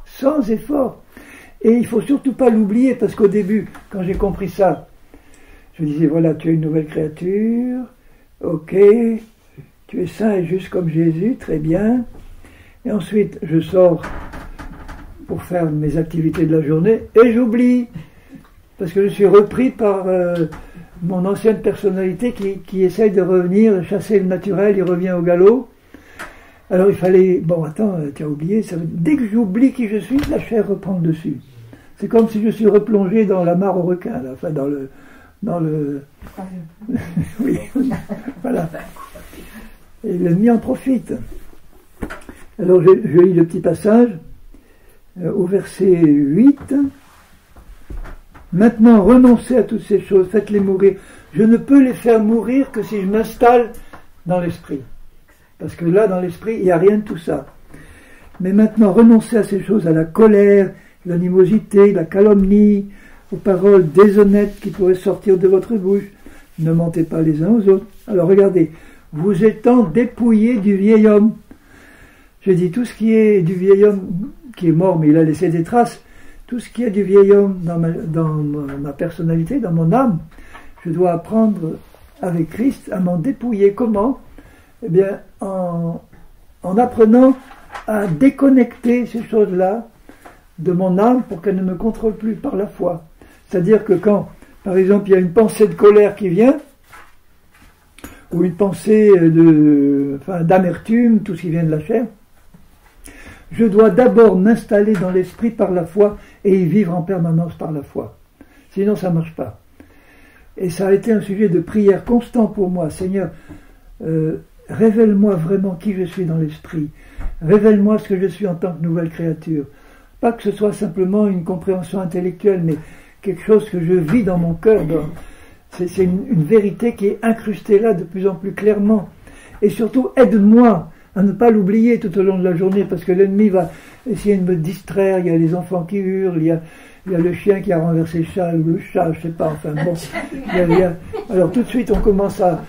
Sans effort. Et il ne faut surtout pas l'oublier, parce qu'au début, quand j'ai compris ça, je disais, voilà, tu es une nouvelle créature, ok, tu es saint et juste comme Jésus, très bien. Et ensuite, je sors pour faire mes activités de la journée, et j'oublie, parce que je suis repris par mon ancienne personnalité qui essaye de revenir, chasser le naturel, il revient au galop. Alors il fallait, bon attends, tu as oublié, dès que j'oublie qui je suis, la chair reprend le dessus. C'est comme si je suis replongé dans la mare aux requins, là, enfin dans le oui, voilà. Et l'ennemi en profite. Alors je lis le petit passage au verset 8. Maintenant, renoncez à toutes ces choses, faites-les mourir. Je ne peux les faire mourir que si je m'installe dans l'esprit. Parce que là, dans l'esprit, il n'y a rien de tout ça. Mais maintenant, renoncez à ces choses, à la colère, l'animosité, la calomnie, aux paroles déshonnêtes qui pourraient sortir de votre bouche. Ne mentez pas les uns aux autres. Alors regardez, vous étant dépouillés du vieil homme. Je dis tout ce qui est du vieil homme qui est mort, mais il a laissé des traces. Tout ce qui est du vieil homme dans ma personnalité, dans mon âme, je dois apprendre avec Christ à m'en dépouiller. Comment ? Eh bien, en apprenant à déconnecter ces choses-là de mon âme pour qu'elles ne me contrôlent plus par la foi. C'est-à-dire que quand, par exemple, il y a une pensée de colère qui vient, ou une pensée d'amertume, tout ce qui vient de la chair, je dois d'abord m'installer dans l'esprit par la foi et y vivre en permanence par la foi. Sinon, ça ne marche pas. Et ça a été un sujet de prière constant pour moi. Seigneur, révèle-moi vraiment qui je suis dans l'esprit. Révèle-moi ce que je suis en tant que nouvelle créature. Pas que ce soit simplement une compréhension intellectuelle, mais quelque chose que je vis dans mon cœur. C'est une vérité qui est incrustée là de plus en plus clairement. Et surtout, aide-moi à ne pas l'oublier tout au long de la journée, parce que l'ennemi va essayer de me distraire. Il y a les enfants qui hurlent, il y a le chien qui a renversé le chat, ou le chat, je sais pas, enfin bon. Alors tout de suite, on commence à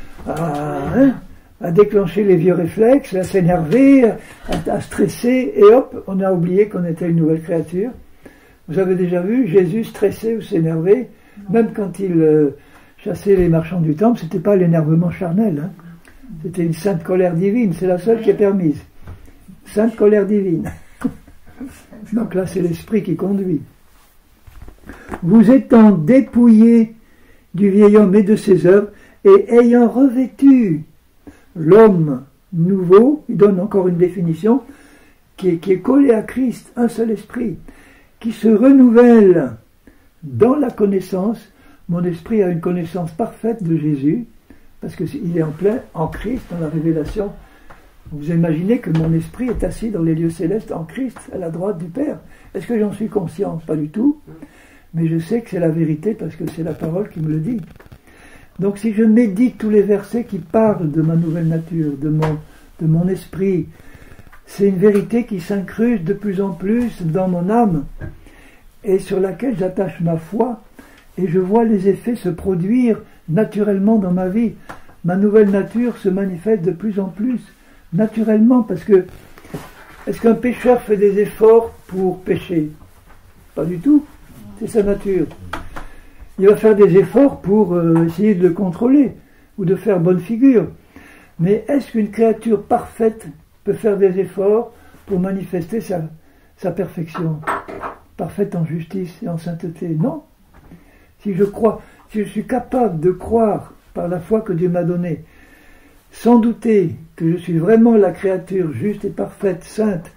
déclencher les vieux réflexes, à s'énerver, à stresser, et hop, on a oublié qu'on était une nouvelle créature. Vous avez déjà vu Jésus stresser ou s'énerver, même quand il chassait les marchands du temple, c'était pas l'énervement charnel, hein. C'était une sainte colère divine, c'est la seule qui est permise. Sainte colère divine. Donc là, c'est l'esprit qui conduit. Vous étant dépouillés du vieil homme et de ses œuvres, et ayant revêtu l'homme nouveau, il donne encore une définition, qui est collé à Christ, un seul esprit, qui se renouvelle dans la connaissance. Mon esprit a une connaissance parfaite de Jésus, parce qu'il est en plein en Christ, dans la révélation. Vous imaginez que mon esprit est assis dans les lieux célestes en Christ, à la droite du Père. Est-ce que j'en suis conscient ? Pas du tout. Mais je sais que c'est la vérité, parce que c'est la parole qui me le dit. Donc si je médite tous les versets qui parlent de ma nouvelle nature, de mon esprit, c'est une vérité qui s'incruste de plus en plus dans mon âme et sur laquelle j'attache ma foi et je vois les effets se produire naturellement dans ma vie. Ma nouvelle nature se manifeste de plus en plus naturellement parce que est-ce qu'un pécheur fait des efforts pour pécher? Pas du tout, c'est sa nature. Il va faire des efforts pour essayer de le contrôler ou de faire bonne figure. Mais est-ce qu'une créature parfaite peut faire des efforts pour manifester sa perfection, parfaite en justice et en sainteté? Non. Si je suis capable de croire par la foi que Dieu m'a donnée, sans douter que je suis vraiment la créature juste et parfaite, sainte,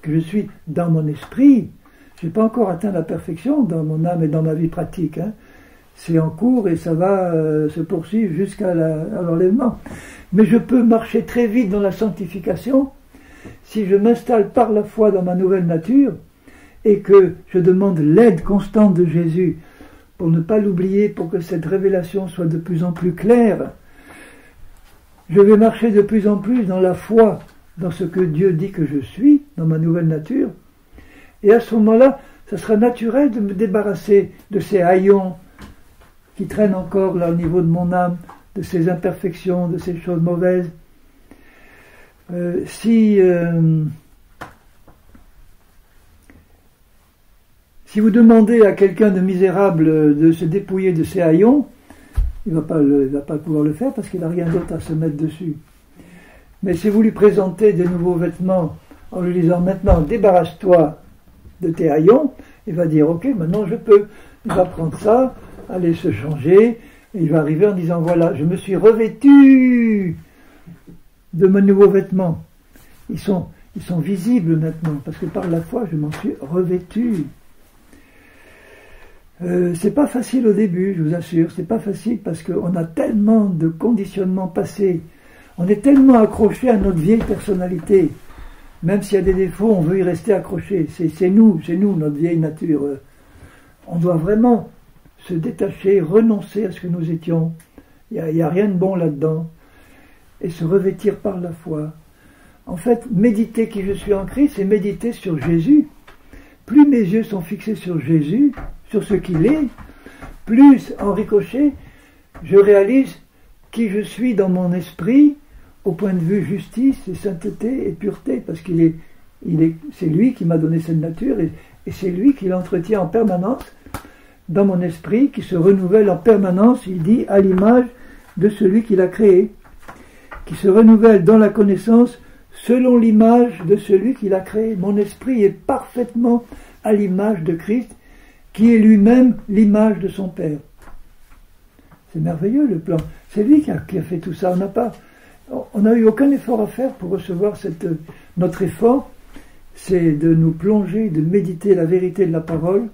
que je suis dans mon esprit, je n'ai pas encore atteint la perfection dans mon âme et dans ma vie pratique. C'est en cours et ça va se poursuivre jusqu'à l'enlèvement. Mais je peux marcher très vite dans la sanctification si je m'installe par la foi dans ma nouvelle nature et que je demande l'aide constante de Jésus pour ne pas l'oublier, pour que cette révélation soit de plus en plus claire. Je vais marcher de plus en plus dans la foi, dans ce que Dieu dit que je suis, dans ma nouvelle nature. Et à ce moment-là, ça sera naturel de me débarrasser de ces haillons qui traînent encore là au niveau de mon âme, de ces imperfections, de ces choses mauvaises. Si vous demandez à quelqu'un de misérable de se dépouiller de ses haillons, il ne va pas pouvoir le faire parce qu'il n'a rien d'autre à se mettre dessus. Mais si vous lui présentez des nouveaux vêtements en lui disant maintenant débarrasse-toi de tes haillons, il va dire ok, maintenant je peux. Il va prendre ça, aller se changer, et il va arriver en disant voilà, je me suis revêtu de mes nouveaux vêtements. Ils sont visibles maintenant parce que par la foi je m'en suis revêtu. C'est pas facile au début, je vous assure, c'est pas facile parce qu'on a tellement de conditionnements passés, on est tellement accroché à notre vieille personnalité, même s'il y a des défauts, on veut y rester accroché, c'est nous, notre vieille nature. On doit vraiment se détacher, renoncer à ce que nous étions, il n'y a rien de bon là-dedans, et se revêtir par la foi. En fait, méditer qui je suis en Christ, c'est méditer sur Jésus. Plus mes yeux sont fixés sur Jésus, sur ce qu'il est, plus en ricochet, je réalise qui je suis dans mon esprit, au point de vue justice et sainteté et pureté, parce c'est lui qui m'a donné cette nature, et c'est lui qui l'entretient en permanence dans mon esprit, qui se renouvelle en permanence, il dit, à l'image de celui qui l'a créé, qui se renouvelle dans la connaissance selon l'image de celui qui l'a créé. Mon esprit est parfaitement à l'image de Christ, qui est lui-même l'image de son Père. C'est merveilleux le plan. C'est lui qui a fait tout ça. On n'a eu aucun effort à faire pour recevoir notre effort, c'est de nous plonger, de méditer la vérité de la parole,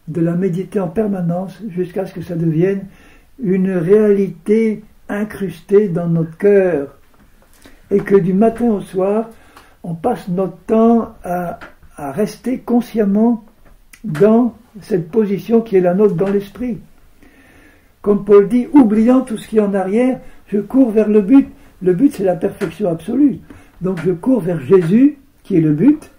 de la méditer en permanence jusqu'à ce que ça devienne une réalité incrustée dans notre cœur. Et que du matin au soir, on passe notre temps à rester consciemment dans cette position qui est la nôtre dans l'esprit. Comme Paul dit, oubliant tout ce qui est en arrière, je cours vers le but. Le but, c'est la perfection absolue. Donc je cours vers Jésus, qui est le but,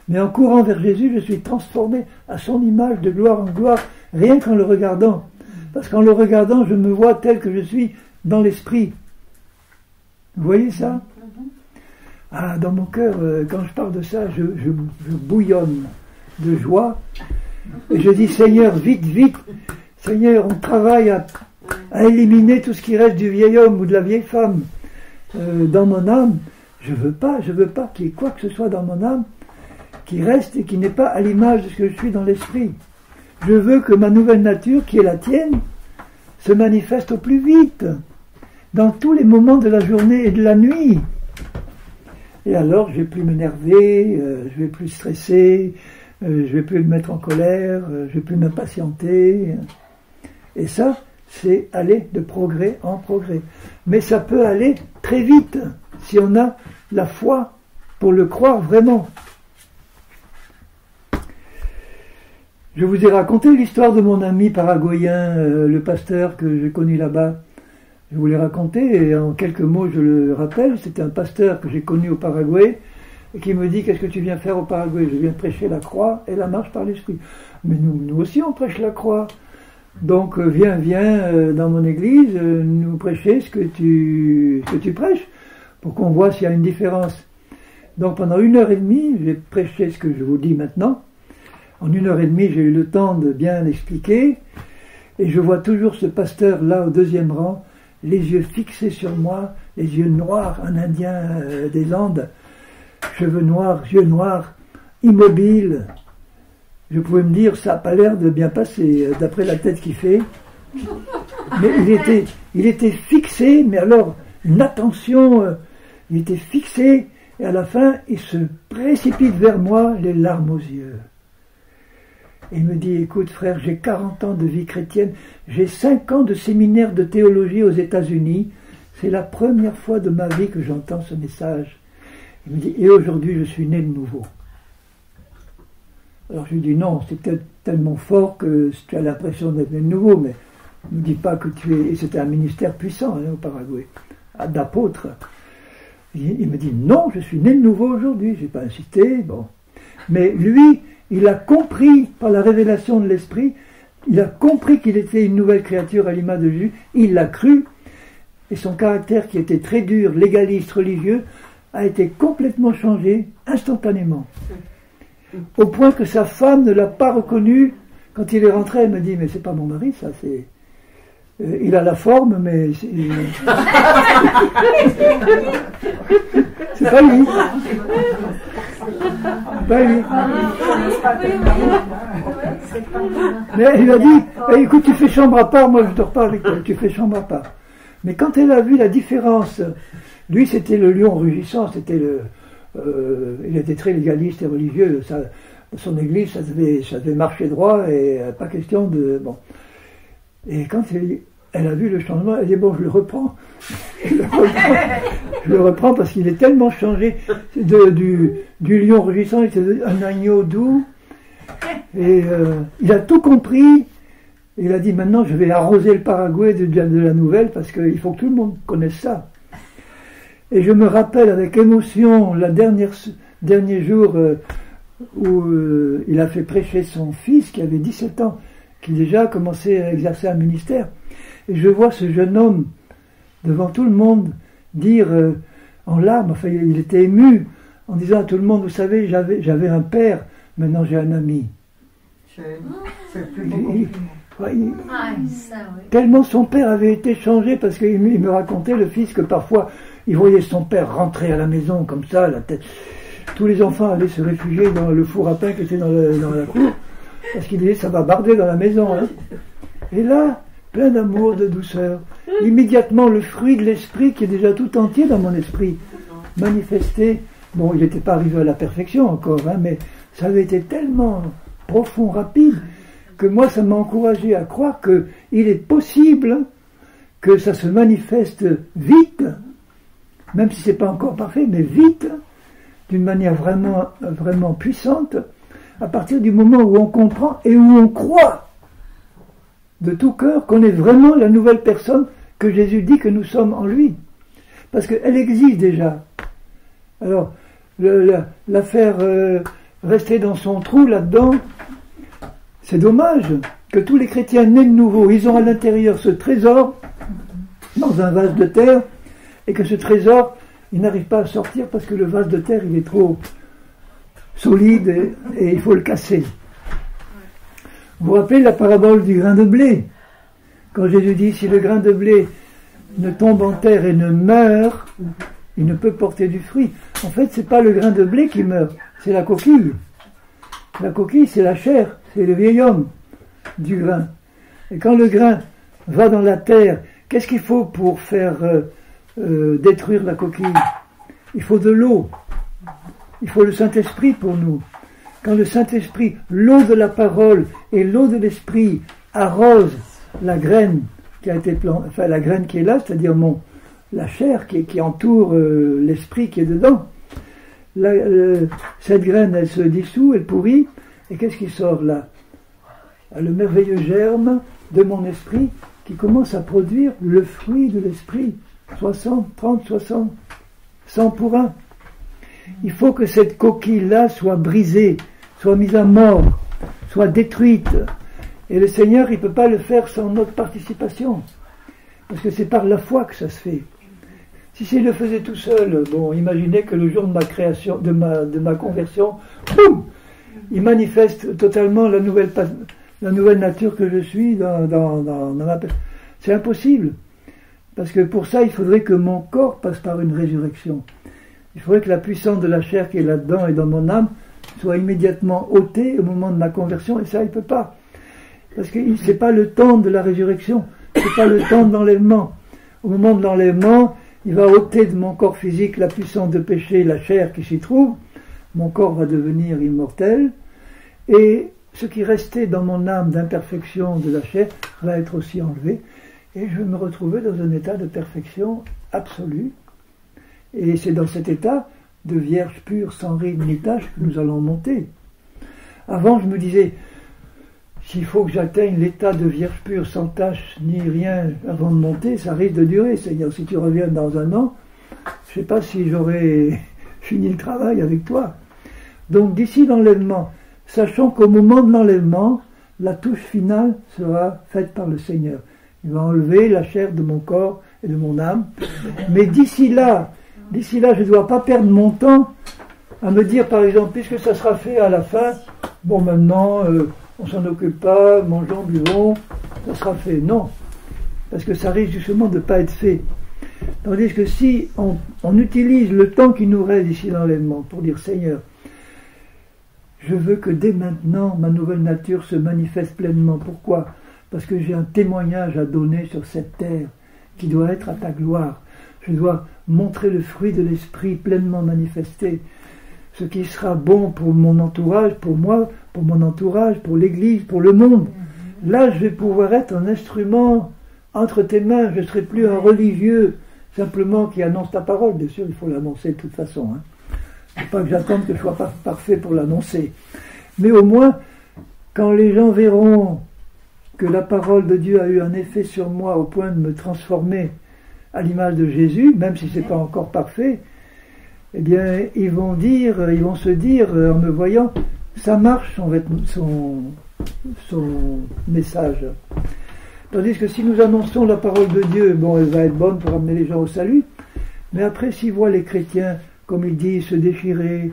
mais en courant vers Jésus, je suis transformé à son image de gloire en gloire, rien qu'en le regardant. Parce qu'en le regardant, je me vois tel que je suis dans l'esprit. Vous voyez ça? Ah, dans mon cœur, quand je parle de ça, je bouillonne de joie. Et je dis, Seigneur, vite, vite. Seigneur, on travaille à éliminer tout ce qui reste du vieil homme ou de la vieille femme dans mon âme. Je veux pas qu'il y ait quoi que ce soit dans mon âme qui reste et qui n'est pas à l'image de ce que je suis dans l'esprit. Je veux que ma nouvelle nature, qui est la tienne, se manifeste au plus vite, dans tous les moments de la journée et de la nuit. Et alors, je ne vais plus m'énerver, je ne vais plus stresser, je ne vais plus me mettre en colère, je ne vais plus m'impatienter. Et ça, c'est aller de progrès en progrès. Mais ça peut aller très vite, si on a la foi pour le croire vraiment. Je vous ai raconté l'histoire de mon ami paraguayen, le pasteur que j'ai connu là-bas, Je vous l'ai raconté, et en quelques mots je le rappelle. C'était un pasteur que j'ai connu au Paraguay, et qui me dit: qu'est-ce que tu viens faire au Paraguay? Je viens prêcher la croix et la marche par l'esprit. Mais nous aussi on prêche la croix. Donc viens dans mon église, nous prêcher ce que tu prêches, pour qu'on voit s'il y a une différence. Donc pendant 1h30, j'ai prêché ce que je vous dis maintenant. En 1h30, j'ai eu le temps de bien expliquer, et je vois toujours ce pasteur là au deuxième rang, les yeux fixés sur moi, les yeux noirs, un Indien des Andes, cheveux noirs, yeux noirs, immobile. Je pouvais me dire, ça n'a pas l'air de bien passer, d'après la tête qu'il fait. Mais il était fixé, mais alors, une attention, il était fixé, et à la fin, il se précipite vers moi, les larmes aux yeux. Et il me dit: écoute frère, j'ai 40 ans de vie chrétienne, j'ai 5 ans de séminaire de théologie aux États-Unis, c'est la première fois de ma vie que j'entends ce message. Il me dit: et aujourd'hui je suis né de nouveau. Alors je lui dis: non, c'est peut-être tellement fort que tu as l'impression d'être né de nouveau, mais ne me dis pas que tu es... Et c'était un ministère puissant au Paraguay, d'apôtre. Il me dit: non, je suis né de nouveau aujourd'hui. Je n'ai pas insisté, bon. Mais lui, il a compris par la révélation de l'Esprit, il a compris qu'il était une nouvelle créature à l'image de Jésus, il l'a cru, et son caractère qui était très dur, légaliste, religieux, a été complètement changé instantanément. Au point que sa femme ne l'a pas reconnu. Quand il est rentré, elle me dit: mais c'est pas mon mari, ça, c'est... il a la forme, mais c'est pas lui. Pas lui. Mais il a dit: écoute, tu fais chambre à part, moi je dors pas avec toi, tu fais chambre à part. Mais quand elle a vu la différence, lui c'était le lion rugissant, c'était il était très légaliste et religieux, son église ça devait marcher droit et pas question de... Bon. Et quand elle a vu le changement, elle dit: bon, je le reprends. Je le reprends parce qu'il est tellement changé du lion rugissant, il était un agneau doux. Et il a tout compris. Il a dit: maintenant je vais arroser le Paraguay de la nouvelle parce qu'il faut que tout le monde connaisse ça. Et je me rappelle avec émotion le dernier jour où il a fait prêcher son fils qui avait 17 ans, qui déjà commençait à exercer un ministère. Et je vois ce jeune homme devant tout le monde dire en larmes, enfin il était ému, en disant à tout le monde: vous savez, j'avais un père, maintenant j'ai un ami. C'est le plus beau compliment. Tellement son père avait été changé, parce qu'il me racontait, le fils, que parfois il voyait son père rentrer à la maison comme ça, la tête. Tous les enfants allaient se réfugier dans le four à pain qui était dans la cour, parce qu'il disait: ça va barder dans la maison. Hein. Et là, plein d'amour, de douceur, immédiatement le fruit de l'esprit qui est déjà tout entier dans mon esprit, manifesté. Bon, il n'était pas arrivé à la perfection encore, hein, mais ça avait été tellement profond, rapide, que moi ça m'a encouragé à croire qu'il est possible que ça se manifeste vite, même si ce n'est pas encore parfait, mais vite, d'une manière vraiment, vraiment puissante, à partir du moment où on comprend et où on croit de tout cœur qu'on est vraiment la nouvelle personne que Jésus dit que nous sommes en lui. Parce qu'elle existe déjà. Alors, la faire rester dans son trou là-dedans, c'est dommage que tous les chrétiens nés de nouveau, ils ont à l'intérieur ce trésor dans un vase de terre, et que ce trésor, il n'arrive pas à sortir parce que le vase de terre, il est trop solide et il faut le casser. Vous vous rappelez la parabole du grain de blé? Quand Jésus dit: si le grain de blé ne tombe en terre et ne meurt, il ne peut porter du fruit. En fait, c'est pas le grain de blé qui meurt, c'est la coquille. La coquille, c'est la chair, c'est le vieil homme du grain. Et quand le grain va dans la terre, qu'est-ce qu'il faut pour faire détruire la coquille? Il faut de l'eau. Il faut le Saint-Esprit pour nous. Quand le Saint-Esprit, l'eau de la parole et l'eau de l'Esprit arrose la graine qui a été plantée, enfin la graine qui est là, c'est-à-dire la chair qui entoure l'Esprit qui est dedans, cette graine, elle se dissout, elle pourrit, et qu'est-ce qui sort là? Le merveilleux germe de mon esprit qui commence à produire le fruit de l'esprit. 60, 30, 60, 100 pour 1. Il faut que cette coquille-là soit brisée, soit mise à mort, soit détruite. Et le Seigneur, il ne peut pas le faire sans notre participation. Parce que c'est par la foi que ça se fait. Si il le faisait tout seul, bon, imaginez que le jour de ma création, de ma conversion, boum, il manifeste totalement la nouvelle nature que je suis dans ma personne. C'est impossible. Parce que pour ça, il faudrait que mon corps passe par une résurrection. Il faudrait que la puissance de la chair qui est là-dedans et dans mon âme soit immédiatement ôtée au moment de ma conversion, et ça, il ne peut pas. Parce que ce n'est pas le temps de la résurrection, ce n'est pas le temps de l'enlèvement. Au moment de l'enlèvement, il va ôter de mon corps physique la puissance de péché, la chair qui s'y trouve, mon corps va devenir immortel, et ce qui restait dans mon âme d'imperfection de la chair va être aussi enlevé, et je vais me retrouver dans un état de perfection absolue. Et c'est dans cet état de vierge pure, sans ride ni tache, que nous allons monter. Avant, je me disais, s'il faut que j'atteigne l'état de vierge pure, sans tache ni rien avant de monter, ça risque de durer. C'est-à-dire, si tu reviens dans un an, je ne sais pas si j'aurai fini le travail avec toi. Donc, d'ici l'enlèvement, sachant qu'au moment de l'enlèvement, la touche finale sera faite par le Seigneur. Il va enlever la chair de mon corps et de mon âme. Mais d'ici là, je ne dois pas perdre mon temps à me dire, par exemple, puisque ça sera fait à la fin, bon, maintenant, on s'en occupe pas, mangeons, buvons, ça sera fait. Non, parce que ça risque justement de ne pas être fait. Tandis que si on utilise le temps qui nous reste d'ici l'enlèvement pour dire, Seigneur, je veux que dès maintenant, ma nouvelle nature se manifeste pleinement. Pourquoi ? Parce que j'ai un témoignage à donner sur cette terre qui doit être à ta gloire. Je dois montrer le fruit de l'esprit pleinement manifesté. Ce qui sera bon pour mon entourage, pour moi, pour mon entourage, pour l'Église, pour le monde. Là, je vais pouvoir être un instrument entre tes mains. Je ne serai plus un religieux simplement qui annonce ta parole. Bien sûr, il faut l'annoncer de toute façon. Il ne faut pas que j'attende que je sois pas parfait pour l'annoncer. Mais au moins, quand les gens verront que la parole de Dieu a eu un effet sur moi au point de me transformer à l'image de Jésus, même si ce n'est pas encore parfait, eh bien, ils vont se dire, en me voyant, ça marche son message. Tandis que si nous annonçons la parole de Dieu, bon, elle va être bonne pour amener les gens au salut, mais après, s'ils voient les chrétiens, comme il dit, se déchirer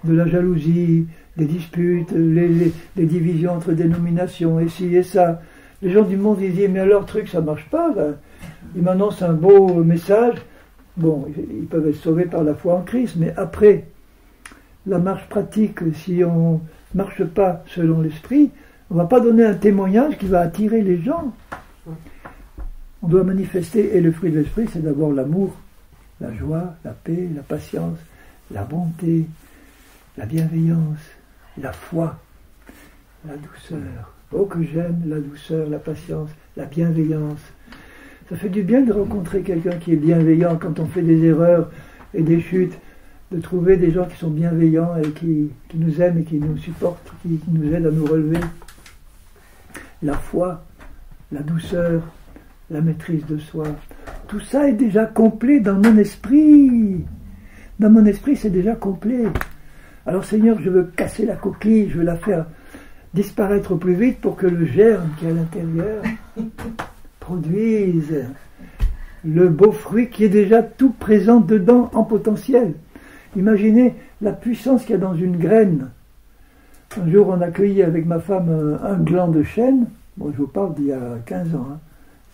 de la jalousie, des disputes, les divisions entre dénominations, et ci et ça, les gens du monde, ils disent, mais alors, truc, ça marche pas, là. Ils m'annoncent un beau message. Bon, ils peuvent être sauvés par la foi en Christ, mais après, la marche pratique, si on ne marche pas selon l'esprit, on ne va pas donner un témoignage qui va attirer les gens. On doit manifester, et le fruit de l'esprit, c'est d'abord l'amour, la joie, la paix, la patience, la bonté, la bienveillance, la foi, la douceur. Oh, que j'aime la douceur, la patience, la bienveillance. Ça fait du bien de rencontrer quelqu'un qui est bienveillant quand on fait des erreurs et des chutes, de trouver des gens qui sont bienveillants et qui nous aiment et qui nous supportent, qui nous aident à nous relever. La foi, la douceur, la maîtrise de soi, tout ça est déjà complet dans mon esprit. Dans mon esprit, c'est déjà complet. Alors Seigneur, je veux casser la coquille, je veux la faire disparaître au plus vite pour que le germe qui est à l'intérieur produise le beau fruit qui est déjà tout présent dedans en potentiel. Imaginez la puissance qu'il y a dans une graine. Un jour, on a cueilli avec ma femme un gland de chêne. Bon, je vous parle d'il y a 15 ans.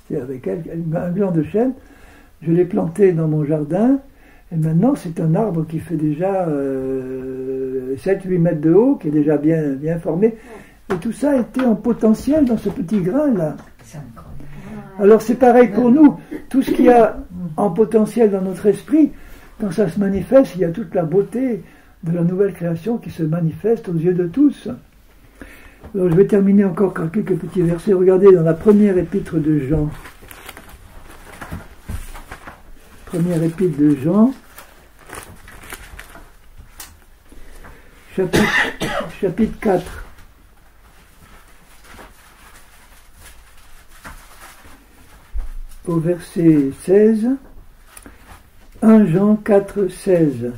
C'était avec elle, un gland de chêne. Je l'ai planté dans mon jardin. Et maintenant, c'est un arbre qui fait déjà 7-8 mètres de haut, qui est déjà bien formé. Et tout ça était en potentiel dans ce petit grain-là. Alors c'est pareil pour nous. Tout ce qu'il y a en potentiel dans notre esprit, quand ça se manifeste, il y a toute la beauté de la nouvelle création qui se manifeste aux yeux de tous. Alors je vais terminer encore par quelques petits versets. Regardez dans la première épître de Jean. Première épître de Jean. Chapitre 4. au verset 16, 1 Jean 4, 16.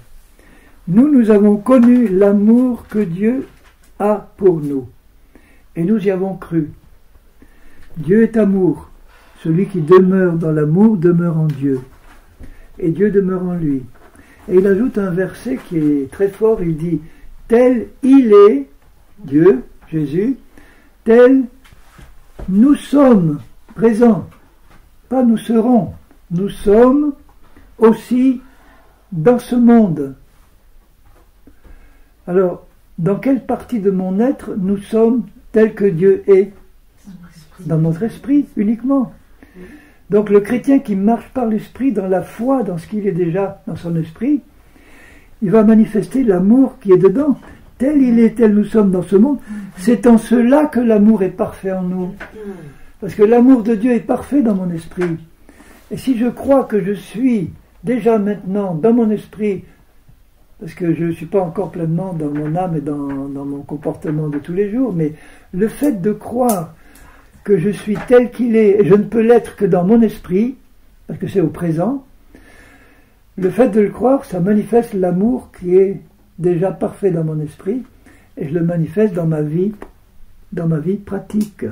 Nous avons connu l'amour que Dieu a pour nous, et nous y avons cru. Dieu est amour. Celui qui demeure dans l'amour demeure en Dieu, et Dieu demeure en lui. Et il ajoute un verset qui est très fort, il dit « Tel il est, Dieu, Jésus, tel nous sommes présents, pas nous serons, nous sommes aussi dans ce monde. » Alors, dans quelle partie de mon être nous sommes tels que Dieu est? Dans notre esprit uniquement. Donc le chrétien qui marche par l'esprit, dans la foi, dans ce qu'il est déjà dans son esprit, il va manifester l'amour qui est dedans. Tel il est, tel nous sommes dans ce monde. C'est en cela que l'amour est parfait en nous. Parce que l'amour de Dieu est parfait dans mon esprit. Et si je crois que je suis déjà maintenant dans mon esprit, parce que je ne suis pas encore pleinement dans mon âme et dans mon comportement de tous les jours, mais le fait de croire que je suis tel qu'il est, et je ne peux l'être que dans mon esprit, parce que c'est au présent, le fait de le croire, ça manifeste l'amour qui est déjà parfait dans mon esprit, et je le manifeste dans ma vie pratique.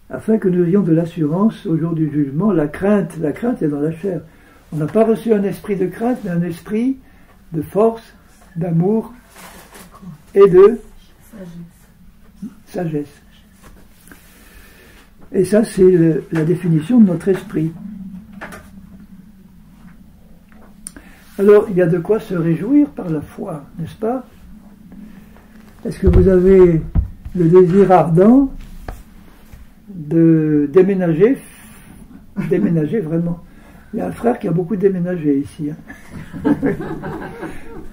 Afin que nous ayons de l'assurance au jour du jugement, la crainte est dans la chair. On n'a pas reçu un esprit de crainte, mais un esprit de force, d'amour et de sagesse. Et ça, c'est la définition de notre esprit. Alors, il y a de quoi se réjouir par la foi, n'est-ce pas? Est-ce que vous avez le désir ardent de déménager vraiment? Il y a un frère qui a beaucoup déménagé ici. Hein.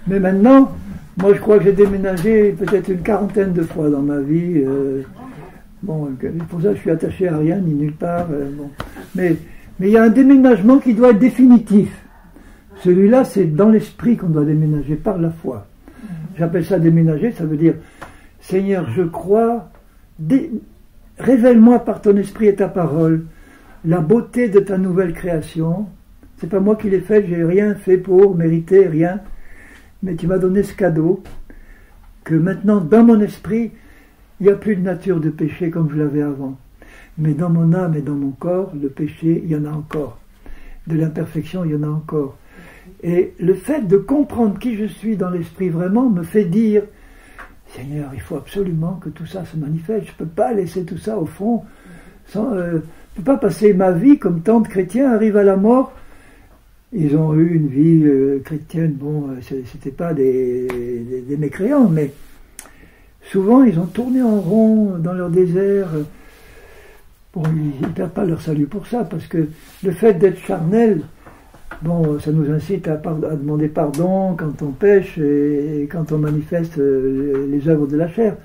Mais maintenant, moi je crois que j'ai déménagé peut-être une 40aine de fois dans ma vie. Bon, pour ça je suis attaché à rien, ni nulle part. Bon. Mais il y a un déménagement qui doit être définitif. Celui-là, c'est dans l'esprit qu'on doit déménager, par la foi. J'appelle ça déménager, ça veut dire, Seigneur, je crois, révèle-moi par ton esprit et ta parole la beauté de ta nouvelle création. C'est pas moi qui l'ai fait, j'ai rien fait pour mériter, rien. Mais tu m'as donné ce cadeau, que maintenant, dans mon esprit, il n'y a plus de nature de péché comme je l'avais avant. Mais dans mon âme et dans mon corps, le péché, il y en a encore. De l'imperfection, il y en a encore. Et le fait de comprendre qui je suis dans l'esprit vraiment me fait dire, Seigneur, il faut absolument que tout ça se manifeste. Je ne peux pas laisser tout ça au fond. Je ne peux pas passer ma vie comme tant de chrétiens arrivent à la mort. Ils ont eu une vie chrétienne, bon, c'était pas des mécréants, mais souvent ils ont tourné en rond dans leur désert. Bon, ils ne perdent pas leur salut pour ça, parce que le fait d'être charnel, bon, ça nous incite à demander pardon quand on pêche et quand on manifeste les œuvres de la chair.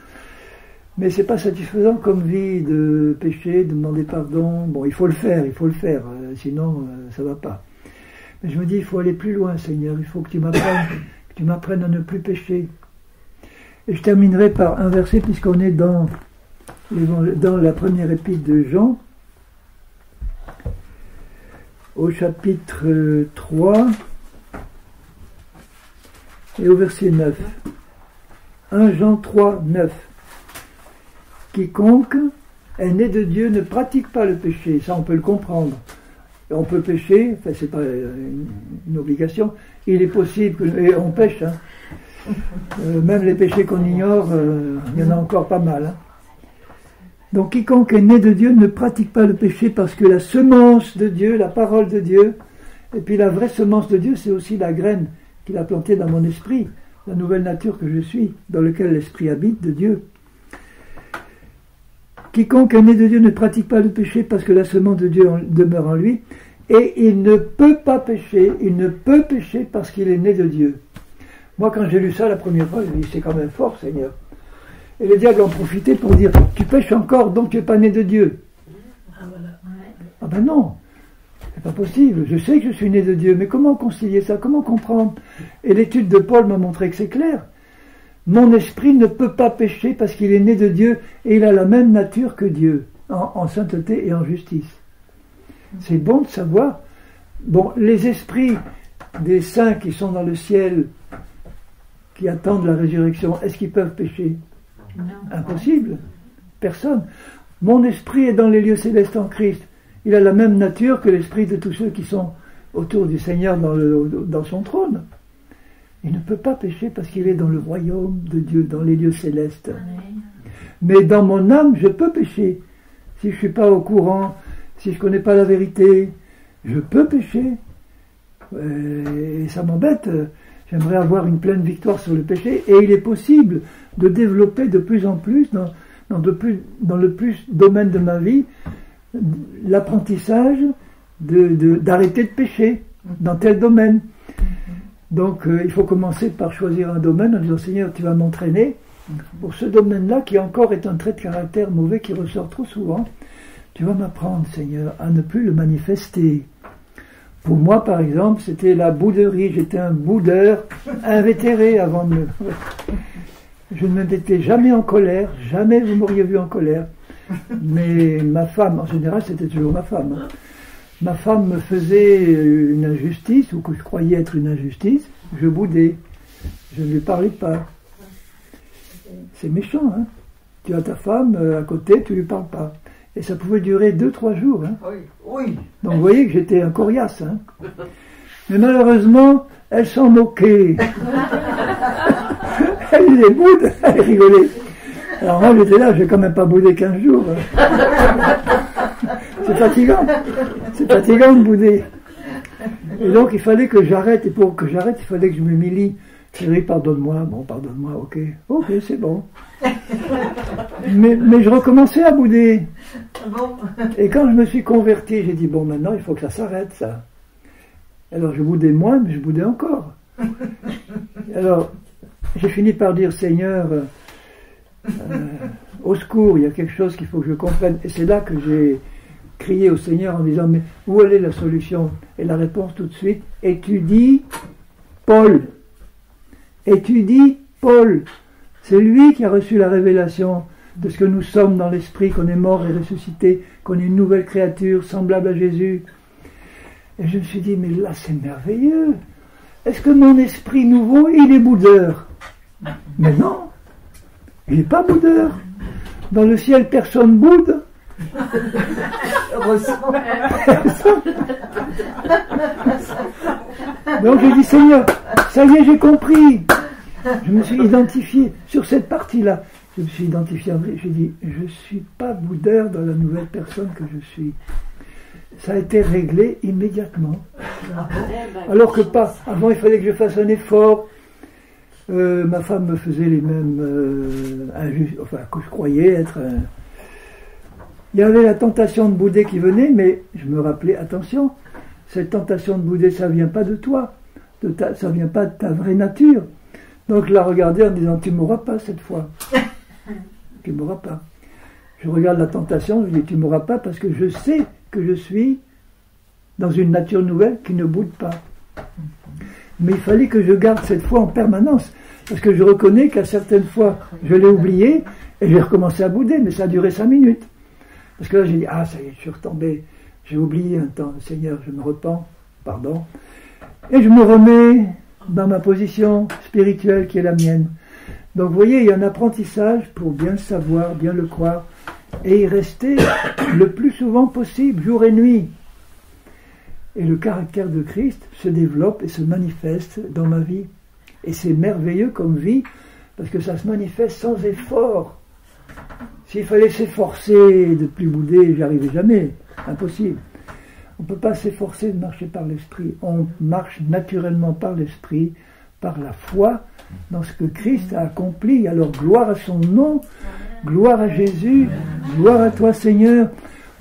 Mais c'est pas satisfaisant comme vie de pécher, de demander pardon. Bon, il faut le faire, sinon ça va pas. Mais je me dis, il faut aller plus loin, Seigneur, il faut que tu m'apprennes à ne plus pécher. Et je terminerai par un verset, puisqu'on est dans la première épître de Jean, au chapitre 3 et au verset 9. 1 Jean 3, 9. Quiconque est né de Dieu ne pratique pas le péché. Ça, on peut le comprendre. On peut pécher, enfin, c'est pas une obligation. Il est possible et on pêche. Hein. Même les péchés qu'on ignore, il y en a encore pas mal. Hein. Donc, quiconque est né de Dieu ne pratique pas le péché parce que la semence de Dieu, la parole de Dieu, et puis la vraie semence de Dieu, c'est aussi la graine qu'il a plantée dans mon esprit, la nouvelle nature que je suis, dans laquelle l'esprit habite de Dieu. Quiconque est né de Dieu ne pratique pas le péché parce que la semence de Dieu demeure en lui, et il ne peut pas pécher, parce qu'il est né de Dieu. Moi, quand j'ai lu ça la première fois, je me dis, c'est quand même fort, Seigneur. Et les diables en profitaient pour dire, tu pêches encore, donc tu n'es pas né de Dieu. Ah ben non, c'est pas possible, je sais que je suis né de Dieu, mais comment concilier ça, comment comprendre? Et l'étude de Paul m'a montré que c'est clair. Mon esprit ne peut pas pécher parce qu'il est né de Dieu et il a la même nature que Dieu, en sainteté et en justice. C'est bon de savoir. Bon, les esprits des saints qui sont dans le ciel, qui attendent la résurrection, est-ce qu'ils peuvent pécher? Non. Impossible. Personne. Mon esprit est dans les lieux célestes en Christ. Il a la même nature que l'esprit de tous ceux qui sont autour du Seigneur dans son trône. Il ne peut pas pécher parce qu'il est dans le royaume de Dieu, dans les lieux célestes. Mais dans mon âme, je peux pécher. Si je ne suis pas au courant, si je ne connais pas la vérité, je peux pécher. Et ça m'embête. J'aimerais avoir une pleine victoire sur le péché. Et il est possible de développer de plus en plus, dans le plus domaine de ma vie, l'apprentissage d'arrêter de pécher dans tel domaine. Donc il faut commencer par choisir un domaine en disant Seigneur, tu vas m'entraîner pour ce domaine-là qui encore est un trait de caractère mauvais qui ressort trop souvent. Tu vas m'apprendre, Seigneur, à ne plus le manifester. Pour moi, par exemple, c'était la bouderie. J'étais un boudeur invétéré avant de me... Je ne m'étais jamais en colère, jamais vous m'auriez vu en colère. Mais ma femme, en général, c'était toujours ma femme. Hein. Ma femme me faisait une injustice, ou que je croyais être une injustice, je boudais. Je ne lui parlais pas. C'est méchant, hein. Tu as ta femme à côté, tu ne lui parles pas. Et ça pouvait durer 2-3 jours. Hein. Oui, oui. Donc vous voyez que j'étais un coriace. Hein. Mais malheureusement, elle s'en moquait. Elle disait boude, elle rigolait. Alors moi j'étais là, je vais quand même pas bouder 15 jours. C'est fatigant. C'est fatigant de bouder. Et donc il fallait que j'arrête, et pour que j'arrête, il fallait que je m'humilie. Chérie, pardonne-moi, bon pardonne-moi, ok, c'est bon. Mais je recommençais à bouder. Et quand je me suis converti, j'ai dit bon maintenant il faut que ça s'arrête ça. Alors je boudais moins, mais je boudais encore. Alors j'ai fini par dire Seigneur, au secours, il y a quelque chose qu'il faut que je comprenne. Et c'est là que j'ai crié au Seigneur en disant mais où est la solution? Et la réponse tout de suite, étudie Paul. Étudie Paul. C'est lui qui a reçu la révélation de ce que nous sommes dans l'esprit, qu'on est mort et ressuscité, qu'on est une nouvelle créature semblable à Jésus. Et je me suis dit mais là c'est merveilleux. Est-ce que mon esprit nouveau, il est boudeur? Mais non, il n'est pas boudeur. Dans le ciel, personne boude. Donc j'ai dit Seigneur, ça y est, j'ai compris. Je me suis identifié sur cette partie-là. Je me suis identifié, j'ai dit, je ne suis pas boudeur dans la nouvelle personne que je suis. Ça a été réglé immédiatement. Alors que pas. Avant, il fallait que je fasse un effort. Ma femme me faisait les mêmes que je croyais être. Il y avait la tentation de bouder qui venait, mais je me rappelais, attention, cette tentation de bouder, ça ne vient pas de toi, ça ne vient pas de ta vraie nature. Donc je la regardais en disant, tu ne m'auras pas cette fois. Tu ne m'auras pas. Je regarde la tentation, je dis, tu ne m'auras pas parce que je sais que je suis dans une nature nouvelle qui ne boude pas. Mais il fallait que je garde cette foi en permanence, parce que je reconnais qu'à certaines fois, je l'ai oublié, et j'ai recommencé à bouder, mais ça a duré 5 minutes. Parce que là, j'ai dit, ah, ça y est, je suis retombé, j'ai oublié un temps, Seigneur, je me repens, pardon, et je me remets dans ma position spirituelle qui est la mienne. Donc, vous voyez, il y a un apprentissage pour bien le savoir, bien le croire, et y rester le plus souvent possible, jour et nuit. Et le caractère de Christ se développe et se manifeste dans ma vie. Et c'est merveilleux comme vie, parce que ça se manifeste sans effort. S'il fallait s'efforcer de plus bouder, j'y arrivais jamais. Impossible. On ne peut pas s'efforcer de marcher par l'esprit. On marche naturellement par l'esprit, par la foi, dans ce que Christ a accompli. Alors gloire à son nom, gloire à Jésus, gloire à toi Seigneur,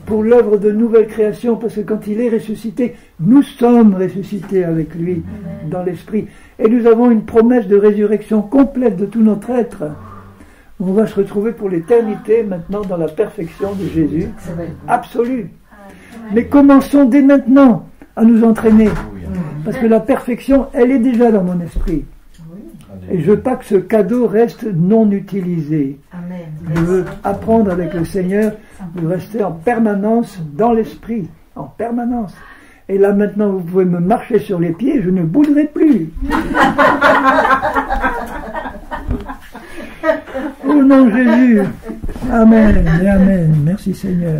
pour l'œuvre de nouvelle création, parce que quand il est ressuscité, nous sommes ressuscités avec lui dans l'esprit. Et nous avons une promesse de résurrection complète de tout notre être. On va se retrouver pour l'éternité maintenant dans la perfection de Jésus, absolue. Mais commençons dès maintenant à nous entraîner, parce que la perfection, elle est déjà dans mon esprit. Et je ne veux pas que ce cadeau reste non utilisé. Je veux apprendre avec le Seigneur de rester en permanence dans l'esprit, en permanence. Et là maintenant vous pouvez me marcher sur les pieds, je ne bougerai plus. Au nom de Jésus. Amen et amen. Merci Seigneur.